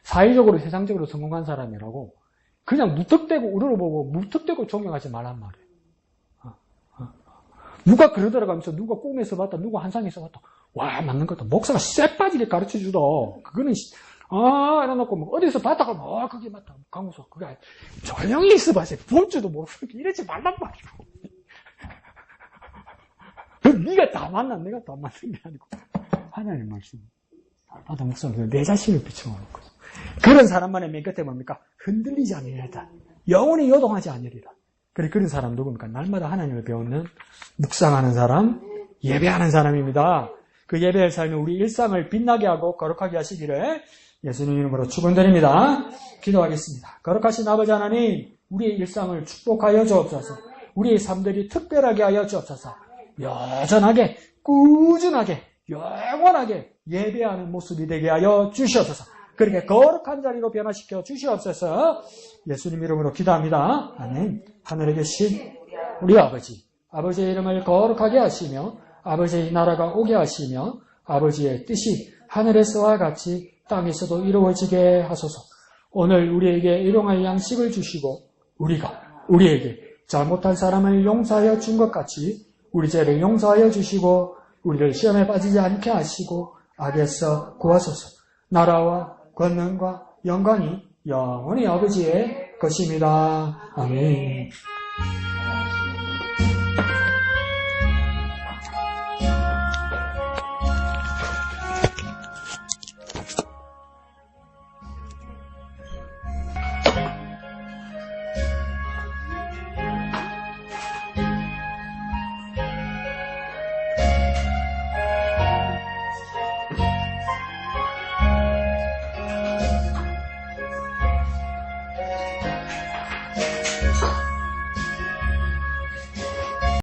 사회적으로 세상적으로 성공한 사람이라고 그냥 무턱대고 우러러보고 무턱대고 존경하지 말란 말이에요. 누가 그러더라고 하면서 누가 꿈에서 봤다, 누가 한상에서 봤다. 와, 맞는 것 같다. 목사가 쎄 빠지게 가르쳐주다. 그거는 이래놓고 뭐 어디서 봤다가 그게 맞다. 강우서 그게 조용히 있어봐서 볼 줄도 모르고 이러지 말란 말이고. 네가 다 만나, 내가 다 맞는 게 아니고 하나님 말씀. 나도 목사님 내 자신을 비춰놓은 거죠. 그런 사람만의 맨 끝에 뭡니까? 흔들리지 않으리라. 영원히 요동하지 않으리라. 그런 사람 누굽니까? 날마다 하나님을 배우는 묵상하는 사람, 예배하는 사람입니다. 그 예배할 삶이 우리 일상을 빛나게 하고 거룩하게 하시기를 예수님 이름으로 축원드립니다. 기도하겠습니다. 거룩하신 아버지 하나님, 우리의 일상을 축복하여 주옵소서. 우리의 삶들이 특별하게 하여 주옵소서. 여전하게, 꾸준하게, 영원하게 예배하는 모습이 되게 하여 주시옵소서. 그렇게 거룩한 자리로 변화시켜 주시옵소서. 예수님 이름으로 기도합니다. 아멘. 하늘에 계신 우리 아버지, 아버지의 이름을 거룩하게 하시며 아버지의 나라가 오게 하시며 아버지의 뜻이 하늘에서와 같이 땅에서도 이루어지게 하소서. 오늘 우리에게 일용할 양식을 주시고 우리가 우리에게 잘못한 사람을 용서하여 준 것 같이 우리 죄를 용서하여 주시고 우리를 시험에 빠지지 않게 하시고 악에서 구하소서. 나라와 권능과 영광이 영원히 아버지의 것입니다. 아멘.